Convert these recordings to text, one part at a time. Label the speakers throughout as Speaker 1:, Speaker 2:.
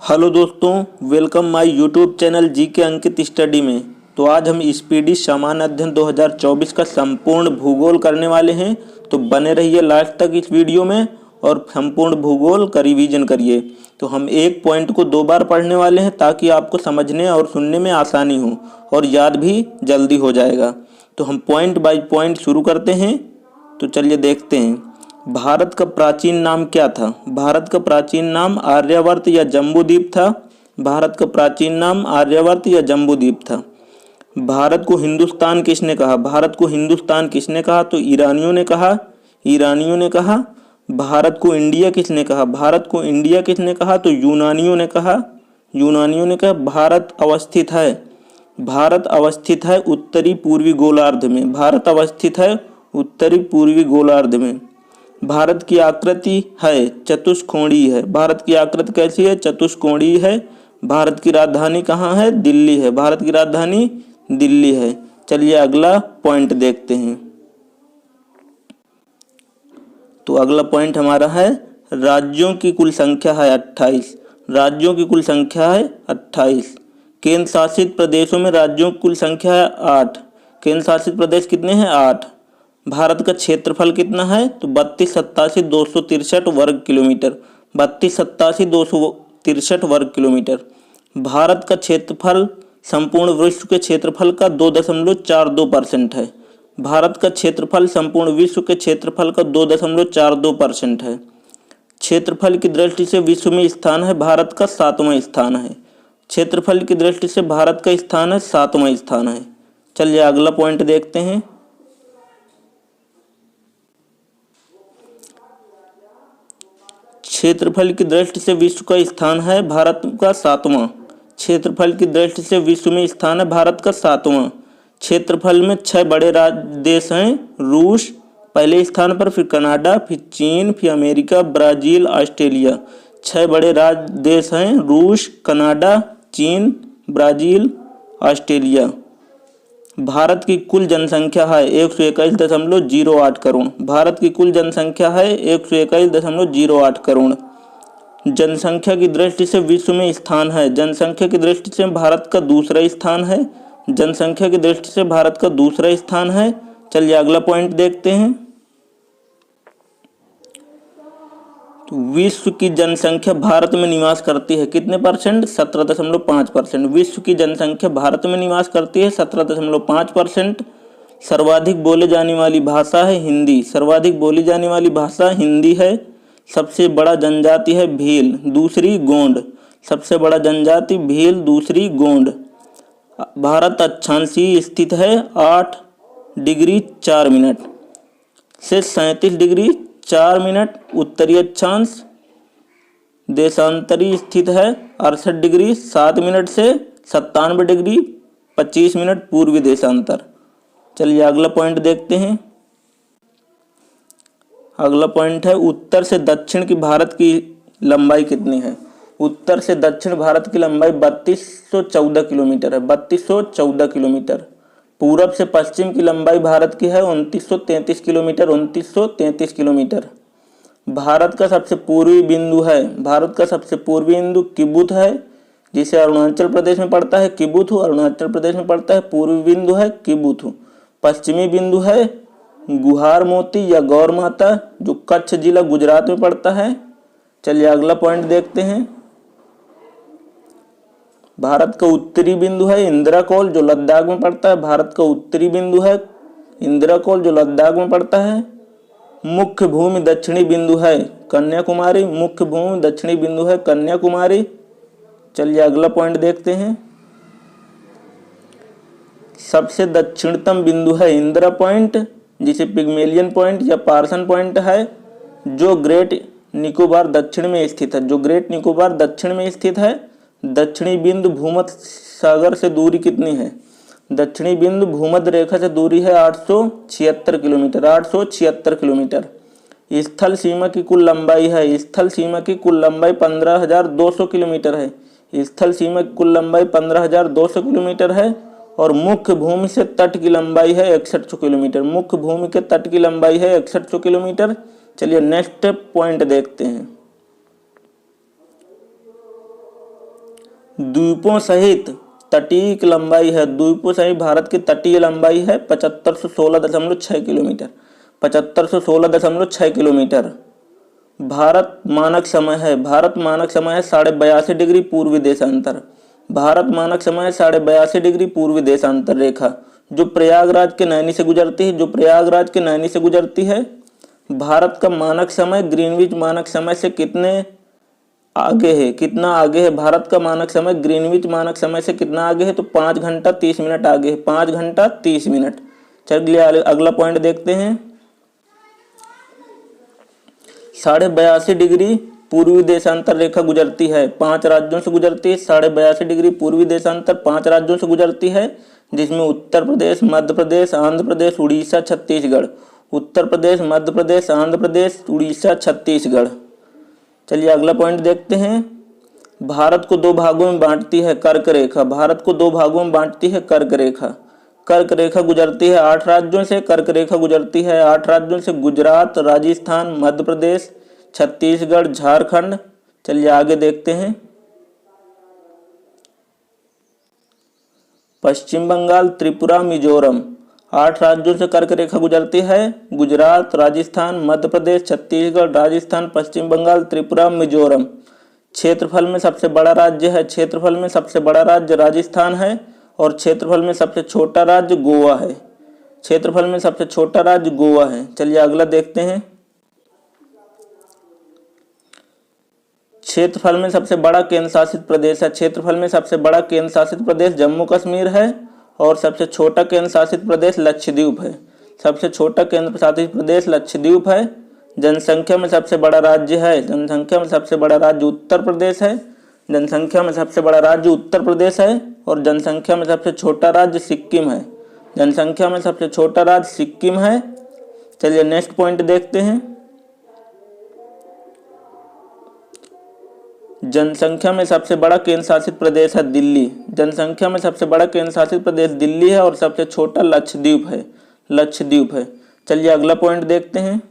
Speaker 1: Hello दोस्तों, welcome my YouTube channel GK Ankit study में। तो आज हम स्पीडी सामान्य अध्ययन 2024 का संपूर्ण भूगोल करने वाले हैं। तो बने रहिए लास्ट तक इस वीडियो में और संपूर्ण भूगोल का रिवीजन करिए। तो हम एक पॉइंट को 2 बार पढ़ने वाले हैं ताकि आपको समझने और सुनने में आसानी हो और याद भी जल्दी हो जाएगा। तो हम पॉइंट बाय पॉइंट शुरू करते हैं। तो चलिए देखते हैं। भारत का प्राचीन नाम क्या था? भारत का प्राचीन नाम आर्यावर्त या जम्बूद्वीप था। भारत का प्राचीन नाम आर्यावर्त या जम्बूद्वीप था। भारत को हिंदुस्तान किसने कहा? भारत को हिंदुस्तान किसने कहा? तो ईरानियों ने कहा। ईरानियों ने कहा। भारत को इंडिया किसने कहा? भारत को इंडिया किसने कहा? तो यूनानियों ने कहा। यूनानियों ने कहा। भारत अवस्थित है। भारत अवस्थित है उत्तरी पूर्वी गोलार्ध में। भारत अवस्थित है उत्तरी पूर्वी गोलार्ध में। भारत की आकृति है चतुष्कोणीय है। भारत की आकृति कैसी है? चतुष्कोणीय है। भारत की राजधानी कहाँ है? दिल्ली है। भारत की राजधानी दिल्ली है। चलिए अगला पॉइंट देखते हैं। तो अगला पॉइंट हमारा है राज्यों की कुल संख्या है 28। राज्यों की कुल संख्या है 28। केंद्र शासित प्रदेशों में राज्यों की कुल संख्या है 8। केंद्र शासित प्रदेश कितने हैं? 8। भारत का क्षेत्रफल कितना है? तो 3287,263 वर्ग किलोमीटर। 3287,263 वर्ग किलोमीटर। भारत का क्षेत्रफल संपूर्ण विश्व के क्षेत्रफल का 2.42% है। भारत का क्षेत्रफल संपूर्ण विश्व के क्षेत्रफल का 2.42% है। क्षेत्रफल की दृष्टि से विश्व में स्थान है भारत का 7वां स्थान है। क्षेत्रफल की दृष्टि से भारत का स्थान है 7वां स्थान है। चलिए अगला पॉइंट देखते हैं। क्षेत्रफल की दृष्टि से विश्व का स्थान है भारत का 7वां। क्षेत्रफल की दृष्टि से विश्व में स्थान है भारत का 7वां। क्षेत्रफल में 6 बड़े देश हैं। रूस पहले स्थान पर, फिर कनाडा, फिर चीन, फिर अमेरिका, ब्राजील, ऑस्ट्रेलिया। 6 बड़े देश हैं। रूस, कनाडा, चीन, ब्राजील, ऑस्ट्रेलिया। भारत की कुल जनसंख्या है 121.08 करोड़। भारत की कुल जनसंख्या है 121.08 करोड़। जनसंख्या की दृष्टि से विश्व में स्थान है। जनसंख्या की दृष्टि से भारत का दूसरा स्थान है। जनसंख्या की दृष्टि से भारत का दूसरा स्थान है। चलिए अगला पॉइंट देखते हैं। विश्व की जनसंख्या भारत में निवास करती है कितने परसेंट? 17.5%। विश्व की जनसंख्या भारत में निवास करती है 17.5%। सर्वाधिक बोले जाने वाली भाषा है हिंदी। सर्वाधिक बोली जाने वाली भाषा हिंदी है। सबसे बड़ा जनजाति है भील, दूसरी गोंड। सबसे बड़ा जनजाति भील, दूसरी गोंड। भारत अक्षांशीय स्थित है 8 डिग्री 4 मिनट से 37 डिग्री 4 मिनट उत्तरी अक्षांश। देशांतरी स्थित है 68 डिग्री 7 मिनट से 97 डिग्री 25 मिनट पूर्वी देशांतर। चलिए अगला पॉइंट देखते हैं। अगला पॉइंट है उत्तर से दक्षिण की भारत की लंबाई कितनी है? उत्तर से दक्षिण भारत की लंबाई 3214 किलोमीटर है। 3214 किलोमीटर। पूरब से पश्चिम की लंबाई भारत की है 2933 किलोमीटर। 2933 किलोमीटर। भारत का सबसे पूर्वी बिंदु है, भारत का सबसे पूर्वी बिंदु किबुथ है, जिसे अरुणाचल प्रदेश में पड़ता है। किबुथ अरुणाचल प्रदेश में पड़ता है। पूर्वी बिंदु है किबुथ। पश्चिमी बिंदु है गुहार मोती या गौर माता, जो कच्छ जिला गुजरात में पड़ता है। चलिए अगला पॉइंट देखते हैं। भारत का उत्तरी बिंदु है इंदिरा कोल, जो लद्दाख में पड़ता है। भारत का उत्तरी बिंदु है इंदिरा कोल, जो लद्दाख में पड़ता है। मुख्य भूमि दक्षिणी बिंदु है कन्याकुमारी। मुख्य भूमि दक्षिणी बिंदु है कन्याकुमारी। चलिए अगला पॉइंट देखते हैं। सबसे दक्षिणतम बिंदु है इंदिरा पॉइंट, जिसे पिग्मेलियन पॉइंट या पार्सन पॉइंट है, जो ग्रेट निकोबार दक्षिण में स्थित है। जो ग्रेट निकोबार दक्षिण में स्थित है। दक्षिणी बिंदु भूमध्य सागर से दूरी कितनी है? दक्षिणी बिंदु भूमध्य रेखा से दूरी है 876 किलोमीटर। 876 किलोमीटर। स्थल सीमा की कुल लंबाई है, स्थल सीमा की कुल लंबाई 15,200 किलोमीटर है। स्थल सीमा की कुल लंबाई 15,200 किलोमीटर है। और मुख्य भूमि से तट की लंबाई है 6100 किलोमीटर। मुख्य भूमि के तट की लंबाई है 6100 किलोमीटर। चलिए नेक्स्ट पॉइंट देखते हैं। द्वीपों सहित तटीय की लंबाई है, द्वीपों सहित भारत की तटीय लंबाई है 7516.6 किलोमीटर, 7516.6 किलोमीटर। भारत मानक समय है, भारत मानक समय है 82.5 डिग्री पूर्वी देशांतर, भारत मानक समय है 82.5 डिग्री पूर्वी देशांतर रेखा जो प्रयागराज के नैनी से गुजरती है, जो प्रयागराज के नैनी से गुजरती है। भारत का मानक समय ग्रीनविच मानक समय से कितने आगे है, कितना आगे है? भारत का मानक समय ग्रीनविच मानक समय से कितना आगे है? तो 5 घंटा 30 मिनट आगे है, 5 घंटा 30 मिनट। चलिए अगला पॉइंट देखते हैं। 82.5 डिग्री पूर्वी देशांतर रेखा गुजरती है, 5 राज्यों से गुजरती है। 82.5 डिग्री पूर्वी देशांतर 5 राज्यों से गुजरती है, जिसमें उत्तर प्रदेश, मध्य प्रदेश, आंध्र प्रदेश, उड़ीसा, छत्तीसगढ़। उत्तर प्रदेश, मध्य प्रदेश, आंध्र प्रदेश, उड़ीसा, छत्तीसगढ़। चलिए अगला पॉइंट देखते हैं। भारत को 2 भागों में बांटती है कर्क रेखा, भारत को 2 भागों में बांटती है कर्क रेखा। कर्क रेखा गुजरती है 8 राज्यों से, कर्क रेखा गुजरती है 8 राज्यों से, गुजरात, राजस्थान, मध्य प्रदेश, छत्तीसगढ़, झारखंड। चलिए आगे देखते हैं। पश्चिम बंगाल, त्रिपुरा, मिजोरम, 8 राज्यों से कर्क रेखा गुजरती है, गुजरात, राजस्थान, मध्य प्रदेश, छत्तीसगढ़, राजस्थान, पश्चिम बंगाल, त्रिपुरा, मिजोरम। क्षेत्रफल में सबसे बड़ा राज्य है, क्षेत्रफल में सबसे बड़ा राज्य राजस्थान है और क्षेत्रफल में सबसे छोटा राज्य गोवा है, क्षेत्रफल में सबसे छोटा राज्य गोवा है। चलिए अगला देखते हैं। क्षेत्रफल में सबसे बड़ा केंद्र शासित प्रदेश है, क्षेत्रफल में सबसे बड़ा केंद्र शासित प्रदेश जम्मू कश्मीर है और सबसे छोटा केंद्र शासित प्रदेश लक्षद्वीप है, सबसे छोटा केंद्र शासित प्रदेश लक्षद्वीप है। जनसंख्या में सबसे बड़ा राज्य है, जनसंख्या में सबसे बड़ा राज्य उत्तर प्रदेश है, जनसंख्या में सबसे बड़ा राज्य उत्तर प्रदेश है और जनसंख्या में सबसे छोटा राज्य सिक्किम है, जनसंख्या में सबसे छोटा राज्य सिक्किम है। चलिए नेक्स्ट पॉइंट देखते हैं। जनसंख्या में सबसे बड़ा केंद्र शासित प्रदेश है दिल्ली, जनसंख्या में सबसे बड़ा केंद्र शासित प्रदेश दिल्ली है और सबसे छोटा लक्षद्वीप है, लक्षद्वीप है। चलिए अगला पॉइंट देखते हैं।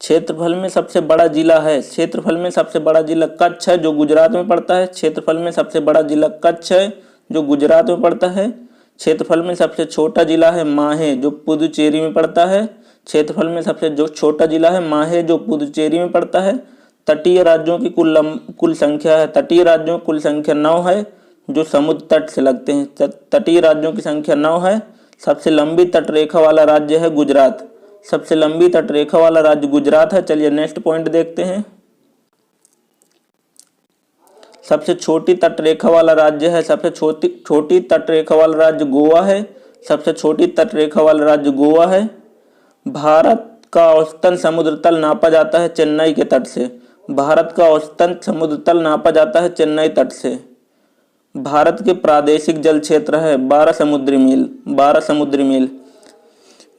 Speaker 1: क्षेत्रफल में सबसे बड़ा जिला है, क्षेत्रफल में सबसे बड़ा जिला कच्छ है जो गुजरात में पड़ता है, क्षेत्रफल में सबसे बड़ा जिला कच्छ है जो गुजरात में पड़ता है। क्षेत्रफल में सबसे छोटा जिला है माहे जो पुदुचेरी में पड़ता है, क्षेत्रफल में सबसे जो छोटा जिला है माहे जो पुदुचेरी में पड़ता है। तटीय राज्यों की कुल संख्या है, तटीय राज्यों की कुल संख्या 9 है जो समुद्र तट से लगते हैं, तटीय राज्यों की संख्या 9 है। सबसे लंबी तटरेखा वाला राज्य है गुजरात, सबसे लंबी तटरेखा वाला राज्य गुजरात है। चलिए नेक्स्ट पॉइंट देखते हैं। सबसे छोटी तटरेखा वाला राज्य है, सबसे छोटी तटरेखा वाला राज्य गोवा है, सबसे छोटी तटरेखा वाला राज्य गोवा है। भारत का औसतन समुद्र तल नापा जाता है चेन्नई के तट से, भारत का औसतन समुद्र तल नापा जाता है चेन्नई तट से। भारत के प्रादेशिक जल क्षेत्र है 12 समुद्री मील, 12 समुद्री मील।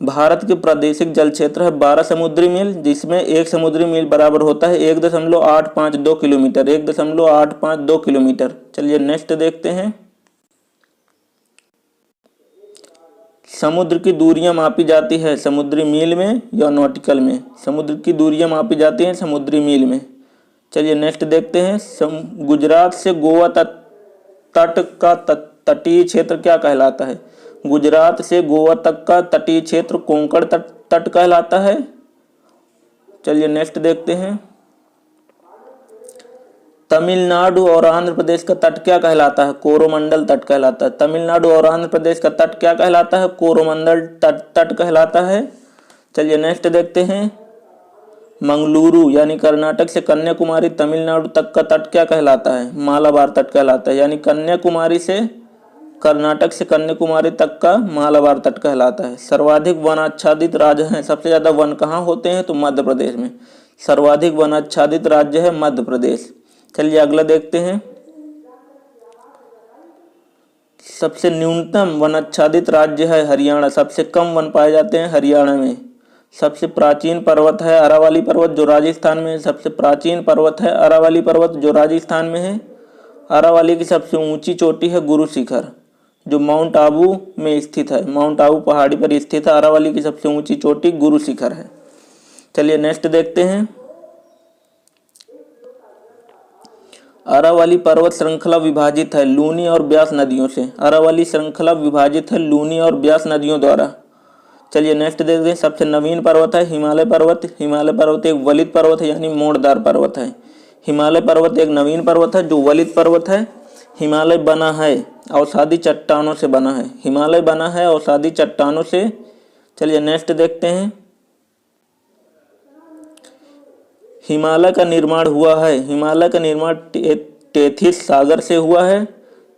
Speaker 1: भारत के प्रादेशिक जल क्षेत्र है 12 समुद्री मील, जिसमें 1 समुद्री मील बराबर होता है 1.852 किलोमीटर, 1.852 किलोमीटर। चलिए नेक्स्ट देखते हैं। समुद्र की दूरियां मापी जाती है समुद्री मील में या नॉटिकल में, समुद्र की दूरियां मापी जाती हैं समुद्री मील में। चलिए नेक्स्ट देखते हैं। गुजरात से गोवा तट का तटीय क्षेत्र क्या कहलाता है? गुजरात से गोवा तक का तटीय क्षेत्र कोंकण तट कहलाता है। चलिए नेक्स्ट देखते हैं। तमिलनाडु और आंध्र प्रदेश का तट क्या कहलाता है? कोरोमंडल तट कहलाता है। तमिलनाडु और आंध्र प्रदेश का तट क्या कहलाता है? कोरोमंडल तट कहलाता है। चलिए नेक्स्ट देखते हैं। मंगलुरु यानी कर्नाटक से कन्याकुमारी तमिलनाडु तक का तट क्या कहलाता है? मालाबार तट कहलाता है। यानी कन्याकुमारी से कर्नाटक से कन्याकुमारी तक का मालाबार तट कहलाता है। सर्वाधिक वन आच्छादित राज्य हैं, सबसे ज्यादा वन कहाँ होते हैं? तो मध्य प्रदेश में। सर्वाधिक वन आच्छादित राज्य है मध्य प्रदेश। चलिए अगला देखते हैं। सबसे न्यूनतम वन आच्छादित राज्य है हरियाणा, सबसे कम वन पाए जाते हैं हरियाणा में। सबसे प्राचीन पर्वत है अरावली पर्वत जो राजस्थान में है, सबसे प्राचीन पर्वत है अरावली पर्वत जो राजस्थान में है। अरावली की सबसे ऊंची चोटी है गुरु शिखर जो माउंट आबू में स्थित है, माउंट आबू पहाड़ी पर स्थित है। अरावली की सबसे ऊंची चोटी गुरु शिखर है। चलिए नेक्स्ट देखते हैं। अरावली पर्वत श्रृंखला विभाजित है लूनी और ब्यास नदियों से। अरावली श्रृंखला विभाजित है लूनी और ब्यास नदियों द्वारा। चलिए नेक्स्ट देखते हैं। सबसे नवीन पर्वत है हिमालय पर्वत। हिमालय पर्वत एक वलित पर्वत है यानी मोड़दार पर्वत है। हिमालय पर्वत एक नवीन पर्वत है जो वलित पर्वत है। हिमालय बना है अवसादी चट्टानों से बना है। हिमालय बना है अवसादी चट्टानों से। चलिए नेक्स्ट देखते हैं। हिमालय का निर्माण हुआ है। हिमालय का निर्माण टेथिस सागर से हुआ है।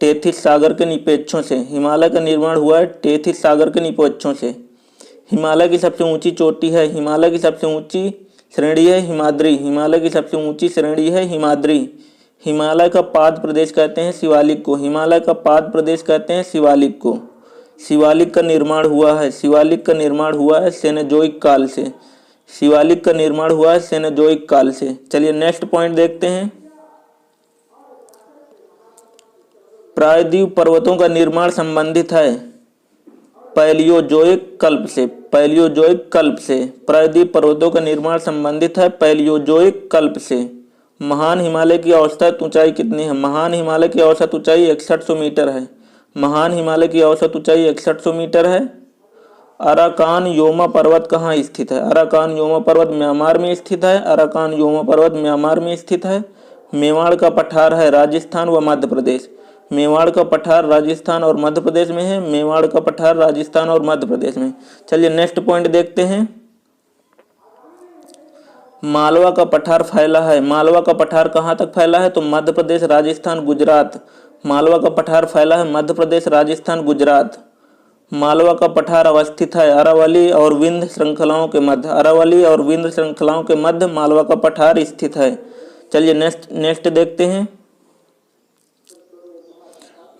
Speaker 1: टेथिस सागर के निपेक्षों से हिमालय का निर्माण हुआ है। टेथिस सागर के निपेक्षों से। हिमालय की सबसे ऊंची चोटी है। हिमालय की सबसे ऊंची श्रेणी है हिमाद्री। हिमालय की सबसे ऊंची श्रेणी है हिमाद्री। हिमालय का पाद प्रदेश कहते हैं शिवालिक को। हिमालय का पाद प्रदेश कहते हैं शिवालिक को। शिवालिक का निर्माण हुआ है। शिवालिक का निर्माण हुआ है सेनोजोइक काल से। शिवालिक का निर्माण हुआ है सेनोजोइक काल से। चलिए नेक्स्ट पॉइंट देखते हैं। प्रायद्वीप पर्वतों का निर्माण संबंधित है पैलियोजोइक कल्प से। पैलियोजोइक कल्प से प्रायद्वीप पर्वतों का निर्माण संबंधित है पैलियोजोइक कल्प से। महान हिमालय की औसत ऊंचाई कितनी है? महान हिमालय की औसत ऊंचाई 6100 मीटर है। महान हिमालय की औसत ऊंचाई 6100 मीटर है। अराकान योमा पर्वत कहाँ स्थित है? अराकान योमा पर्वत म्यांमार में स्थित है। अराकान योमा पर्वत म्यांमार में स्थित है। मेवाड़ का पठार है राजस्थान व मध्य प्रदेश। मेवाड़ का पठार राजस्थान और मध्य प्रदेश में है। मेवाड़ का पठार राजस्थान और मध्य प्रदेश में। चलिए नेक्स्ट पॉइंट देखते हैं। मालवा का पठार फैला है। मालवा का पठार कहाँ तक फैला है? तो मध्य प्रदेश, राजस्थान, गुजरात। मालवा का पठार फैला है मध्य प्रदेश, राजस्थान, गुजरात। मालवा का पठार अवस्थित है अरावली और विंध्य श्रृंखलाओं के मध्य। अरावली और विंध्य श्रृंखलाओं के मध्य मालवा का पठार स्थित है। चलिए नेक्स्ट देखते हैं।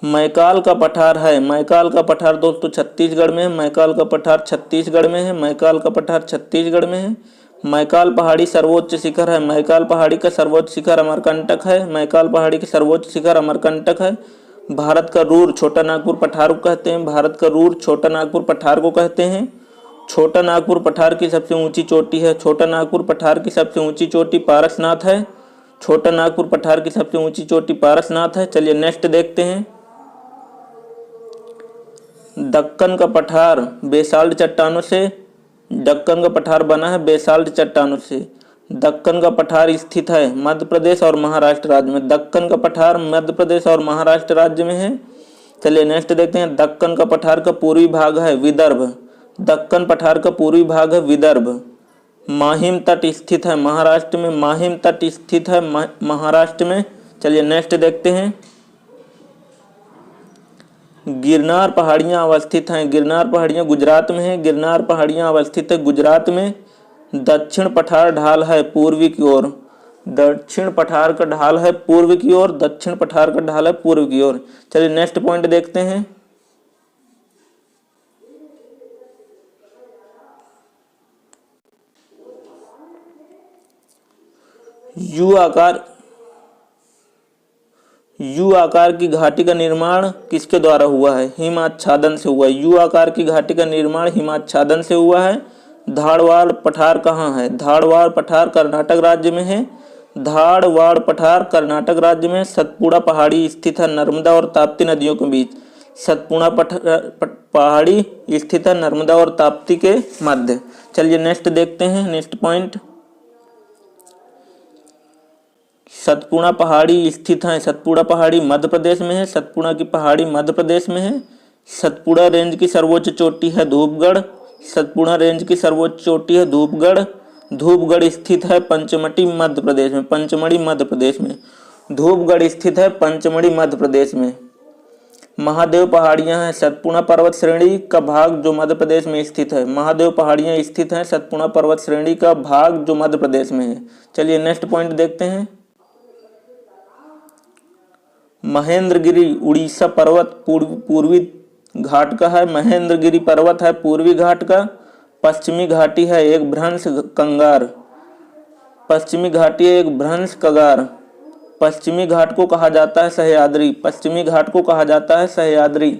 Speaker 1: मैकाल का पठार है। मैकाल का पठार दोस्तों छत्तीसगढ़ में है। मैकाल का पठार छत्तीसगढ़ में है। मैकाल का पठार छत्तीसगढ़ में है। मैकाल पहाड़ी सर्वोच्च शिखर है। मैकाल पहाड़ी का सर्वोच्च शिखर अमरकंटक है। मैकाल पहाड़ी का सर्वोच्च शिखर अमरकंटक है। भारत का रूर छोटा नागपुर पठार को कहते हैं। भारत का रूर छोटा नागपुर पठार को कहते हैं। छोटा नागपुर पठार की सबसे ऊंची चोटी है। छोटा नागपुर पठार की सबसे ऊंची चोटी पारसनाथ है। छोटा नागपुर पठार की सबसे ऊंची चोटी पारसनाथ है। चलिए नेक्स्ट देखते हैं। दक्कन का पठार बेसाल्ट चट्टानों से। दक्कन का पठार बना है बेसाल्ट चट्टानों से। दक्कन का पठार स्थित है मध्य प्रदेश और महाराष्ट्र राज्य में। दक्कन का पठार मध्य प्रदेश और महाराष्ट्र राज्य में है। चलिए नेक्स्ट देखते हैं। दक्कन का पठार का पूर्वी भाग है विदर्भ। दक्कन पठार का पूर्वी भाग है विदर्भ। माहिम तट स्थित है महाराष्ट्र में। माहिम तट स्थित है महाराष्ट्र में। चलिए नेक्स्ट देखते हैं। गिरनार पहाड़ियाँ अवस्थित हैं। गिरनार पहाड़ियाँ गुजरात में हैं। गिरनार पहाड़ियाँ अवस्थित है गुजरात में। दक्षिण पठार ढाल है पूर्वी की ओर। दक्षिण पठार का ढाल है पूर्व की ओर। दक्षिण पठार का ढाल है पूर्व की ओर। चलिए नेक्स्ट पॉइंट देखते हैं। यू आकार की घाटी का निर्माण किसके द्वारा हुआ है? हिमाच्छादन से हुआ है। यू आकार की घाटी का निर्माण हिमाच्छादन से हुआ है। धारवाड़ पठार कहाँ है? धारवाड़ पठार कर्नाटक राज्य में है। धारवाड़ पठार कर्नाटक राज्य में। सतपुड़ा पहाड़ी स्थित है नर्मदा और ताप्ती नदियों के बीच। सतपुड़ा पहाड़ी स्थित है नर्मदा और ताप्ती के मध्य। चलिए नेक्स्ट देखते हैं। Next point. सतपुड़ा पहाड़ी स्थित है। सतपुड़ा पहाड़ी मध्य प्रदेश में है। सतपुड़ा की पहाड़ी मध्य प्रदेश में है। सतपुड़ा रेंज की सर्वोच्च चोटी है धूपगढ़। सतपुड़ा रेंज की सर्वोच्च चोटी है धूपगढ़। धूपगढ़ स्थित है पंचमढ़ी मध्य प्रदेश में। पंचमढ़ी मध्य प्रदेश में। धूपगढ़ स्थित है पंचमढ़ी मध्य प्रदेश में। महादेव पहाड़ियां हैं सतपुड़ा पर्वत श्रेणी का भाग जो मध्य प्रदेश में स्थित है। महादेव पहाड़ियां स्थित हैं सतपुड़ा पर्वत श्रेणी का भाग जो मध्य प्रदेश में है। चलिए नेक्स्ट पॉइंट देखते हैं। महेंद्रगिरी उड़ीसा पर्वत पूर्वी घाट का है। महेंद्रगिरी पर्वत है पूर्वी घाट का। पश्चिमी घाटी है एक भ्रंश कंगार। पश्चिमी घाटी है एक भ्रंश कगार। पश्चिमी घाट को कहा जाता है सह्याद्री। पश्चिमी घाट को कहा जाता है सह्याद्री।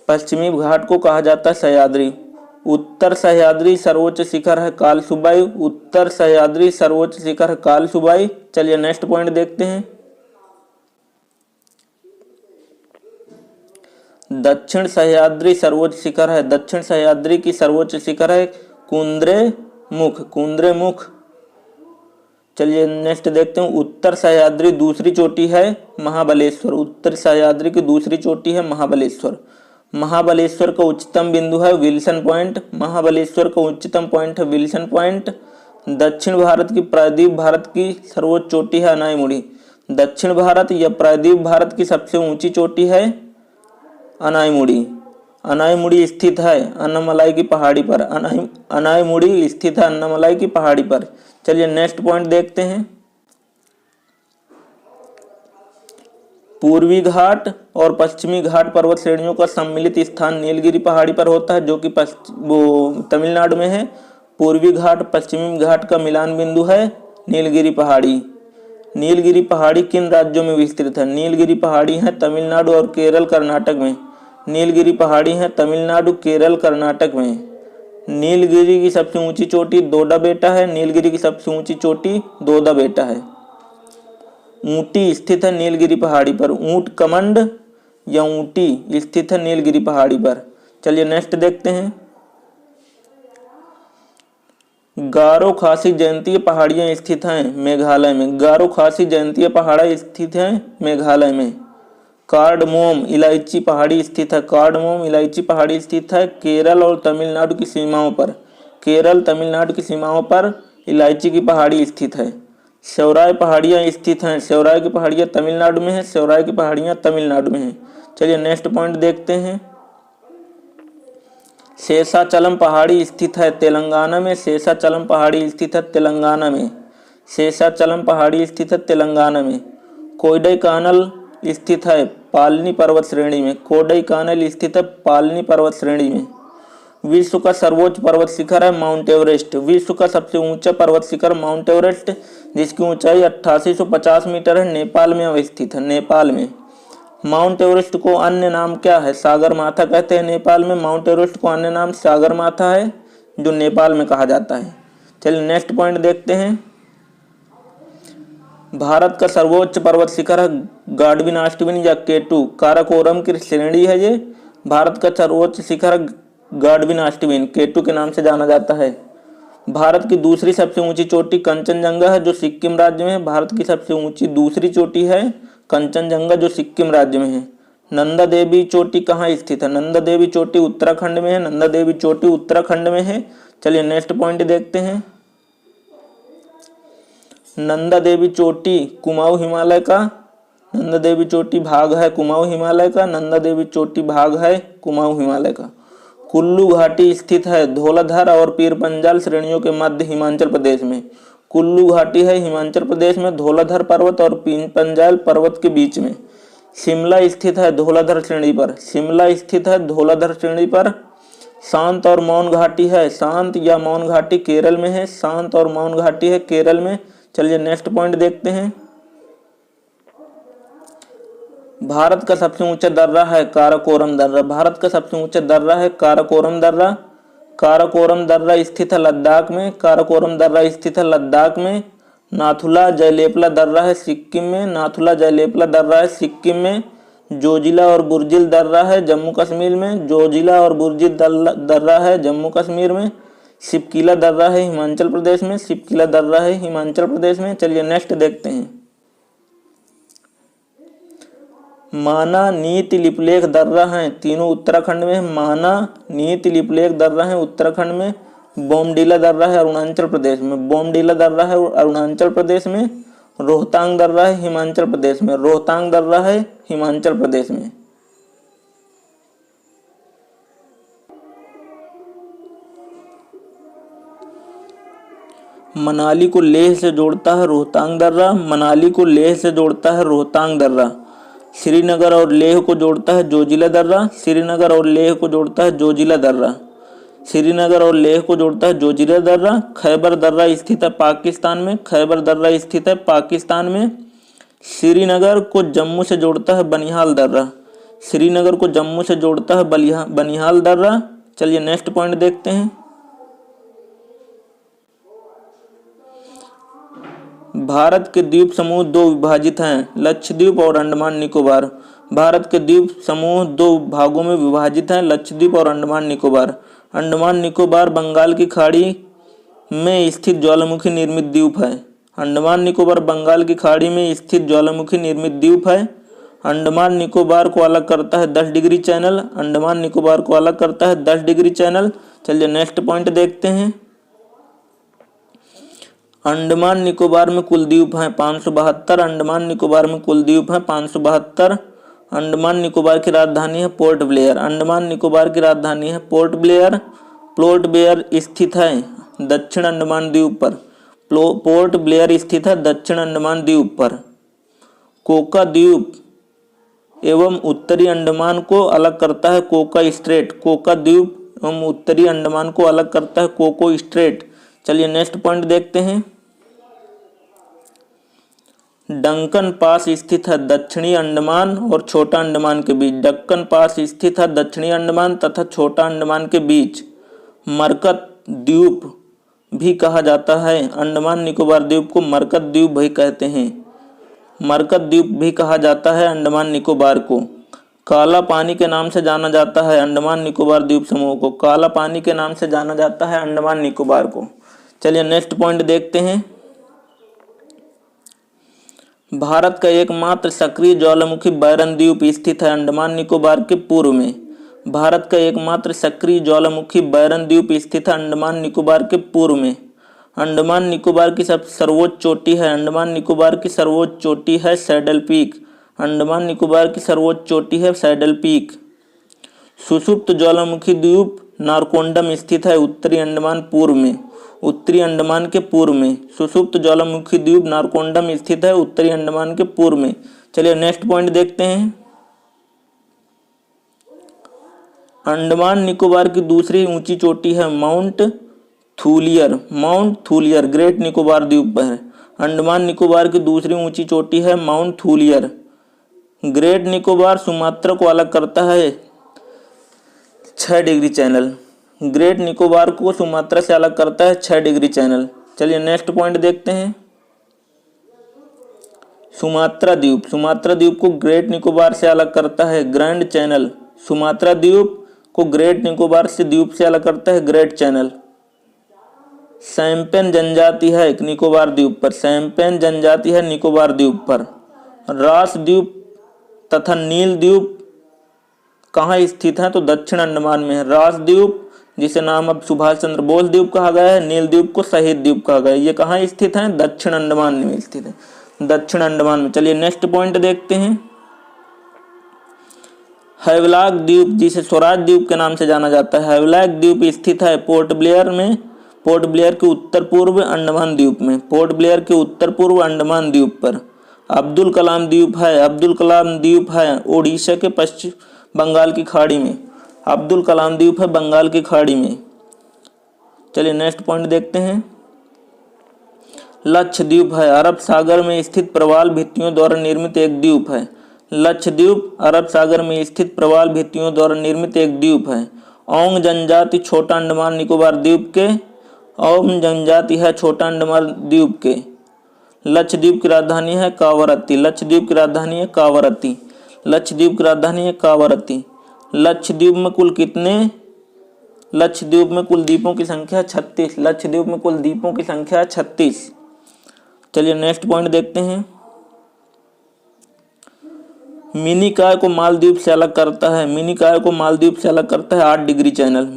Speaker 1: पश्चिमी घाट को कहा जाता है सह्याद्री। उत्तर सह्याद्री सर्वोच्च शिखर है कालसुबाई। उत्तर सह्याद्री सर्वोच्च शिखर है कालसुबाई। चलिए नेक्स्ट पॉइंट देखते हैं। दक्षिण सह्याद्री सर्वोच्च शिखर है, दक्षिण सह्याद्री की सर्वोच्च शिखर है कुद्रेमुख, कुद्रेमुख। चलिए नेक्स्ट देखते हैं। उत्तर सह्याद्री दूसरी चोटी है महाबलेश्वर। उत्तर सह्याद्री की दूसरी चोटी है महाबलेश्वर। महाबलेश्वर का उच्चतम बिंदु है विल्सन पॉइंट। महाबलेश्वर का उच्चतम पॉइंट है विल्सन पॉइंट। दक्षिण भारत की प्रायद्वीप भारत की सर्वोच्च चोटी है अनाईमुड़ी। दक्षिण भारत या प्रायद्वीप भारत की सबसे ऊंची चोटी है अनाईमुड़ी। अनाईमुड़ी स्थित है अन्नामलाई की पहाड़ी पर। अनाईमुड़ी स्थित है अन्नामलाई की पहाड़ी पर। चलिए नेक्स्ट पॉइंट देखते हैं। पूर्वी घाट और पश्चिमी घाट पर्वत श्रेणियों का सम्मिलित स्थान नीलगिरी पहाड़ी पर होता है, जो कि तमिलनाडु में है। पूर्वी घाट पश्चिमी घाट का मिलान बिंदु है नीलगिरी पहाड़ी। नीलगिरी पहाड़ी किन राज्यों में विस्तृत है? नीलगिरी पहाड़ी है तमिलनाडु और केरल कर्नाटक में। नीलगिरी पहाड़ी है तमिलनाडु केरल कर्नाटक में। नीलगिरी की सबसे ऊंची चोटी दोडा बेटा है। नीलगिरी की सबसे ऊंची चोटी दोडा बेटा है। ऊंटी स्थित है नीलगिरी पहाड़ी पर। ऊंट कमंड या ऊंटी स्थित है नीलगिरी पहाड़ी पर। चलिए नेक्स्ट देखते हैं। गारो खासी जयंतीय पहाड़ियां स्थित हैं मेघालय में। गारो खासी जयंतीय पहाड़ियां स्थित हैं मेघालय में। कार्डमोम इलायची पहाड़ी स्थित है। कार्डमोम इलायची पहाड़ी स्थित है केरल और तमिलनाडु की सीमाओं पर। केरल तमिलनाडु की सीमाओं पर इलायची की पहाड़ी स्थित है। सेवराय पहाड़ियां स्थित हैं। सेवराय की पहाड़ियां तमिलनाडु में है। सेवराय की पहाड़ियां तमिलनाडु में है। चलिए नेक्स्ट पॉइंट देखते हैं। शेषाचलम पहाड़ी स्थित है तेलंगाना में। शेषाचलम पहाड़ी स्थित है तेलंगाना में। शेषाचलम पहाड़ी स्थित है तेलंगाना में। कोडाईकनाल स्थित है पालनी पर्वत श्रेणी में। कोडाईकनाल स्थित है पालनी पर्वत श्रेणी में। विश्व का सर्वोच्च पर्वत शिखर है माउंट एवरेस्ट। विश्व का सबसे ऊंचा पर्वत शिखर माउंट एवरेस्ट, जिसकी ऊंचाई 8850 मीटर है, नेपाल में अवस्थित है। नेपाल में माउंट एवरेस्ट को अन्य नाम क्या है? सागर माथा कहते हैं नेपाल में। माउंट एवरेस्ट को अन्य नाम सागर माथा है, जो नेपाल में कहा जाता है। चलिए नेक्स्ट पॉइंट देखते हैं। भारत का सर्वोच्च पर्वत शिखर है गाडविन आस्टविन या केटू। काराकोरम की श्रेणी है ये। भारत का सर्वोच्च शिखर गाडविन आस्टविन केटू के नाम से जाना जाता है। भारत की दूसरी सबसे ऊंची चोटी कंचनजंगा है, जो सिक्किम राज्य में है। भारत की सबसे ऊंची दूसरी चोटी है कंचनजंगा, जो सिक्किम राज्य में है। नंदा देवी चोटी कहाँ स्थित है? नंदा देवी चोटी उत्तराखंड में है। नंदा देवी चोटी उत्तराखंड में है। चलिए नेक्स्ट पॉइंट देखते हैं। नंदा देवी चोटी कुमाऊं हिमालय का। नंदा देवी चोटी भाग है कुमाऊं हिमालय का। नंदा देवी चोटी भाग है कुमाऊं हिमालय का। कुल्लू घाटी स्थित है धौलाधार और पीर पंजाल श्रेणियों के मध्य हिमाचल प्रदेश में। कुल्लू घाटी है हिमाचल प्रदेश में धौलाधार पर्वत और पीर पंजाल पर्वत के बीच में। शिमला स्थित है धौलाधार श्रेणी पर। शिमला स्थित है धौलाधार श्रेणी पर। शांत और मौन घाटी है। शांत या मौन घाटी केरल में है। शांत और मौन घाटी है केरल में। चलिए नेक्स्ट पॉइंट देखते हैं। भारत का सबसे ऊंचा दर्रा है काराकोरम दर्रा। भारत का सबसे ऊंचा दर्रा है काराकोरम दर्रा। काराकोरम दर्रा स्थित है लद्दाख में। काराकोरम दर्रा स्थित है लद्दाख में। नाथुला जयलेपला दर्रा है सिक्किम में। नाथुला जयलेपला दर्रा है सिक्किम में। जोजिला और बुर्जिल दर्रा है जम्मू कश्मीर में। जोजिला और बुर्जिल दर्रा है जम्मू कश्मीर में। सिपकिला दर्रा है हिमाचल प्रदेश में। सिपकिला दर्रा है हिमाचल प्रदेश में। चलिए नेक्स्ट देखते हैं। माना नीति लिपलेख दर्रा है तीनों उत्तराखंड में। माना नीति लिपलेख दर्रा है उत्तराखंड में। बोमडीला दर्रा है अरुणाचल प्रदेश में। बोमडीला दर्रा है अरुणाचल प्रदेश में। रोहतांग दर्रा है हिमाचल प्रदेश में। रोहतांग दर्रा है हिमाचल प्रदेश में। मनाली को लेह से जोड़ता है रोहतांग दर्रा। मनाली को लेह से जोड़ता है रोहतांग दर्रा। श्रीनगर और लेह को जोड़ता है जोजिला दर्रा। श्रीनगर और लेह को जोड़ता है जोजिला दर्रा। श्रीनगर और लेह को जोड़ता है जोजिला दर्रा। खैबर दर्रा स्थित है पाकिस्तान में। खैबर दर्रा स्थित है पाकिस्तान में। श्रीनगर को जम्मू से जोड़ता है बनिहाल दर्रा। श्रीनगर को जम्मू से जोड़ता है बनिहाल दर्रा। चलिए नेक्स्ट पॉइंट देखते हैं। भारत के द्वीप समूह दो विभाजित हैं, लक्षद्वीप और अंडमान निकोबार। भारत के द्वीप समूह दो भागों में विभाजित हैं, लक्षद्वीप और अंडमान निकोबार। अंडमान निकोबार बंगाल की खाड़ी में स्थित ज्वालामुखी निर्मित द्वीप है। अंडमान निकोबार बंगाल की खाड़ी में स्थित ज्वालामुखी निर्मित द्वीप है। अंडमान निकोबार को अलग करता है 10 डिग्री चैनल। अंडमान निकोबार को अलग करता है 10 डिग्री चैनल। चलिए नेक्स्ट पॉइंट देखते हैं। अंडमान निकोबार में कुल द्वीप हैं 572। अंडमान निकोबार में कुल द्वीप हैं 572। अंडमान निकोबार की राजधानी है पोर्ट ब्लेयर। अंडमान निकोबार की राजधानी है पोर्ट ब्लेयर। पोर्ट ब्लेयर स्थित है दक्षिण अंडमान द्वीप पर। पोर्ट ब्लेयर स्थित है दक्षिण अंडमान द्वीप पर। कोका द्वीप एवं उत्तरी अंडमान को अलग करता है कोका स्ट्रेट। कोका द्वीप एवं उत्तरी अंडमान को अलग करता है कोको स्ट्रेट। चलिए नेक्स्ट पॉइंट देखते हैं। डंकन पास स्थित है दक्षिणी अंडमान और छोटा अंडमान के बीच। डक्कन पास स्थित है दक्षिणी अंडमान तथा छोटा अंडमान के बीच। मरकत द्वीप भी कहा जाता है। अंडमान निकोबार द्वीप को मरकत द्वीप भी कहते हैं। मरकत द्वीप भी कहा जाता है अंडमान निकोबार को। काला पानी के नाम से जाना जाता है अंडमान निकोबार द्वीप समूह को। काला पानी के नाम से जाना जाता है अंडमान निकोबार को। चलिए नेक्स्ट पॉइंट देखते हैं। भारत का एकमात्र सक्रिय ज्वालामुखी बैरन द्वीप स्थित है अंडमान निकोबार के पूर्व में। भारत का एकमात्र सक्रिय ज्वालामुखी बैरन द्वीप स्थित है अंडमान निकोबार के पूर्व में। अंडमान निकोबार की सर्वोच्च चोटी है। अंडमान निकोबार की सर्वोच्च चोटी है सैडल पीक। अंडमान निकोबार की सर्वोच्च चोटी है सैडल पीक। सुषुप्त ज्वालामुखी द्वीप नारकोंडम स्थित है उत्तरी अंडमान पूर्व में। उत्तरी अंडमान के पूर्व में सुषुप्त ज्वालामुखी द्वीप नारकोंडम स्थित है उत्तरी अंडमान के पूर्व में। चलिए नेक्स्ट पॉइंट देखते हैं। अंडमान निकोबार की दूसरी ऊंची चोटी है mount Thuillier. Mount Thuillier great Nicobar द्वीप पर है। अंडमान निकोबार की दूसरी ऊंची चोटी है mount Thuillier. Great Nicobar Sumatra को अलग करता है 6 डिग्री चैनल। ग्रेट निकोबार को सुमात्रा से अलग करता है 6 डिग्री चैनल। चलिए नेक्स्ट पॉइंट देखते हैं। सुमात्रा द्वीप। सुमात्रा द्वीप को ग्रेट निकोबार से अलग करता है ग्रैंड चैनल। सुमात्रा द्वीप को ग्रेट निकोबार से द्वीप से अलग करता है ग्रेट चैनल। सैम्पेन जनजाति है निकोबार द्वीप पर। सैम्पेन जनजाति है निकोबार द्वीप पर। रास द्वीप तथा नील द्वीप कहाँ स्थित है तो दक्षिण अंडमान में है। रास द्वीप जिसे नाम अब सुभाष चंद्र बोस द्वीप कहा गया है, नील द्वीप को शहीद द्वीप कहा गया है। ये कहाँ स्थित है दक्षिण अंडमान में स्थित है दक्षिण अंडमान में। चलिए नेक्स्ट पॉइंट देखते हैं। हैवलॉक द्वीप जिसे स्वराज द्वीप के नाम से जाना जाता है। हैवलॉक द्वीप स्थित है पोर्ट ब्लेयर में। पोर्ट ब्लेयर के उत्तर पूर्व अंडमान द्वीप में। पोर्ट ब्लेयर के उत्तर पूर्व अंडमान द्वीप पर। अब्दुल कलाम द्वीप है। अब्दुल कलाम द्वीप है ओडिशा के पश्चिम बंगाल की खाड़ी में। अब्दुल कलाम द्वीप है बंगाल की खाड़ी में। चलिए नेक्स्ट पॉइंट देखते हैं। लक्षद्वीप है अरब सागर में स्थित प्रवाल भित्तियों द्वारा निर्मित एक द्वीप है। लक्षद्वीप अरब सागर में स्थित प्रवाल भित्तियों द्वारा निर्मित एक द्वीप है। ओंग जनजाति छोटा अंडमान निकोबार द्वीप के। ओंग जनजाति है छोटा अंडमान द्वीप के। लक्षद्वीप की राजधानी है कावरत्ती। लक्षद्वीप की राजधानी है कावरत्ती। लक्षद्वीप की राजधानी है कावरत्ती। लक्षद्वीप में कुल कितने? लक्षद्वीप में कुल द्वीपों की संख्या 36। लक्षद्वीप में कुल द्वीपों की संख्या 36। चलिए नेक्स्ट पॉइंट देखते हैं। मिनिकॉय को मालदीव से अलग करता है। मिनिकॉय को मालदीव से अलग करता है 8 डिग्री चैनल।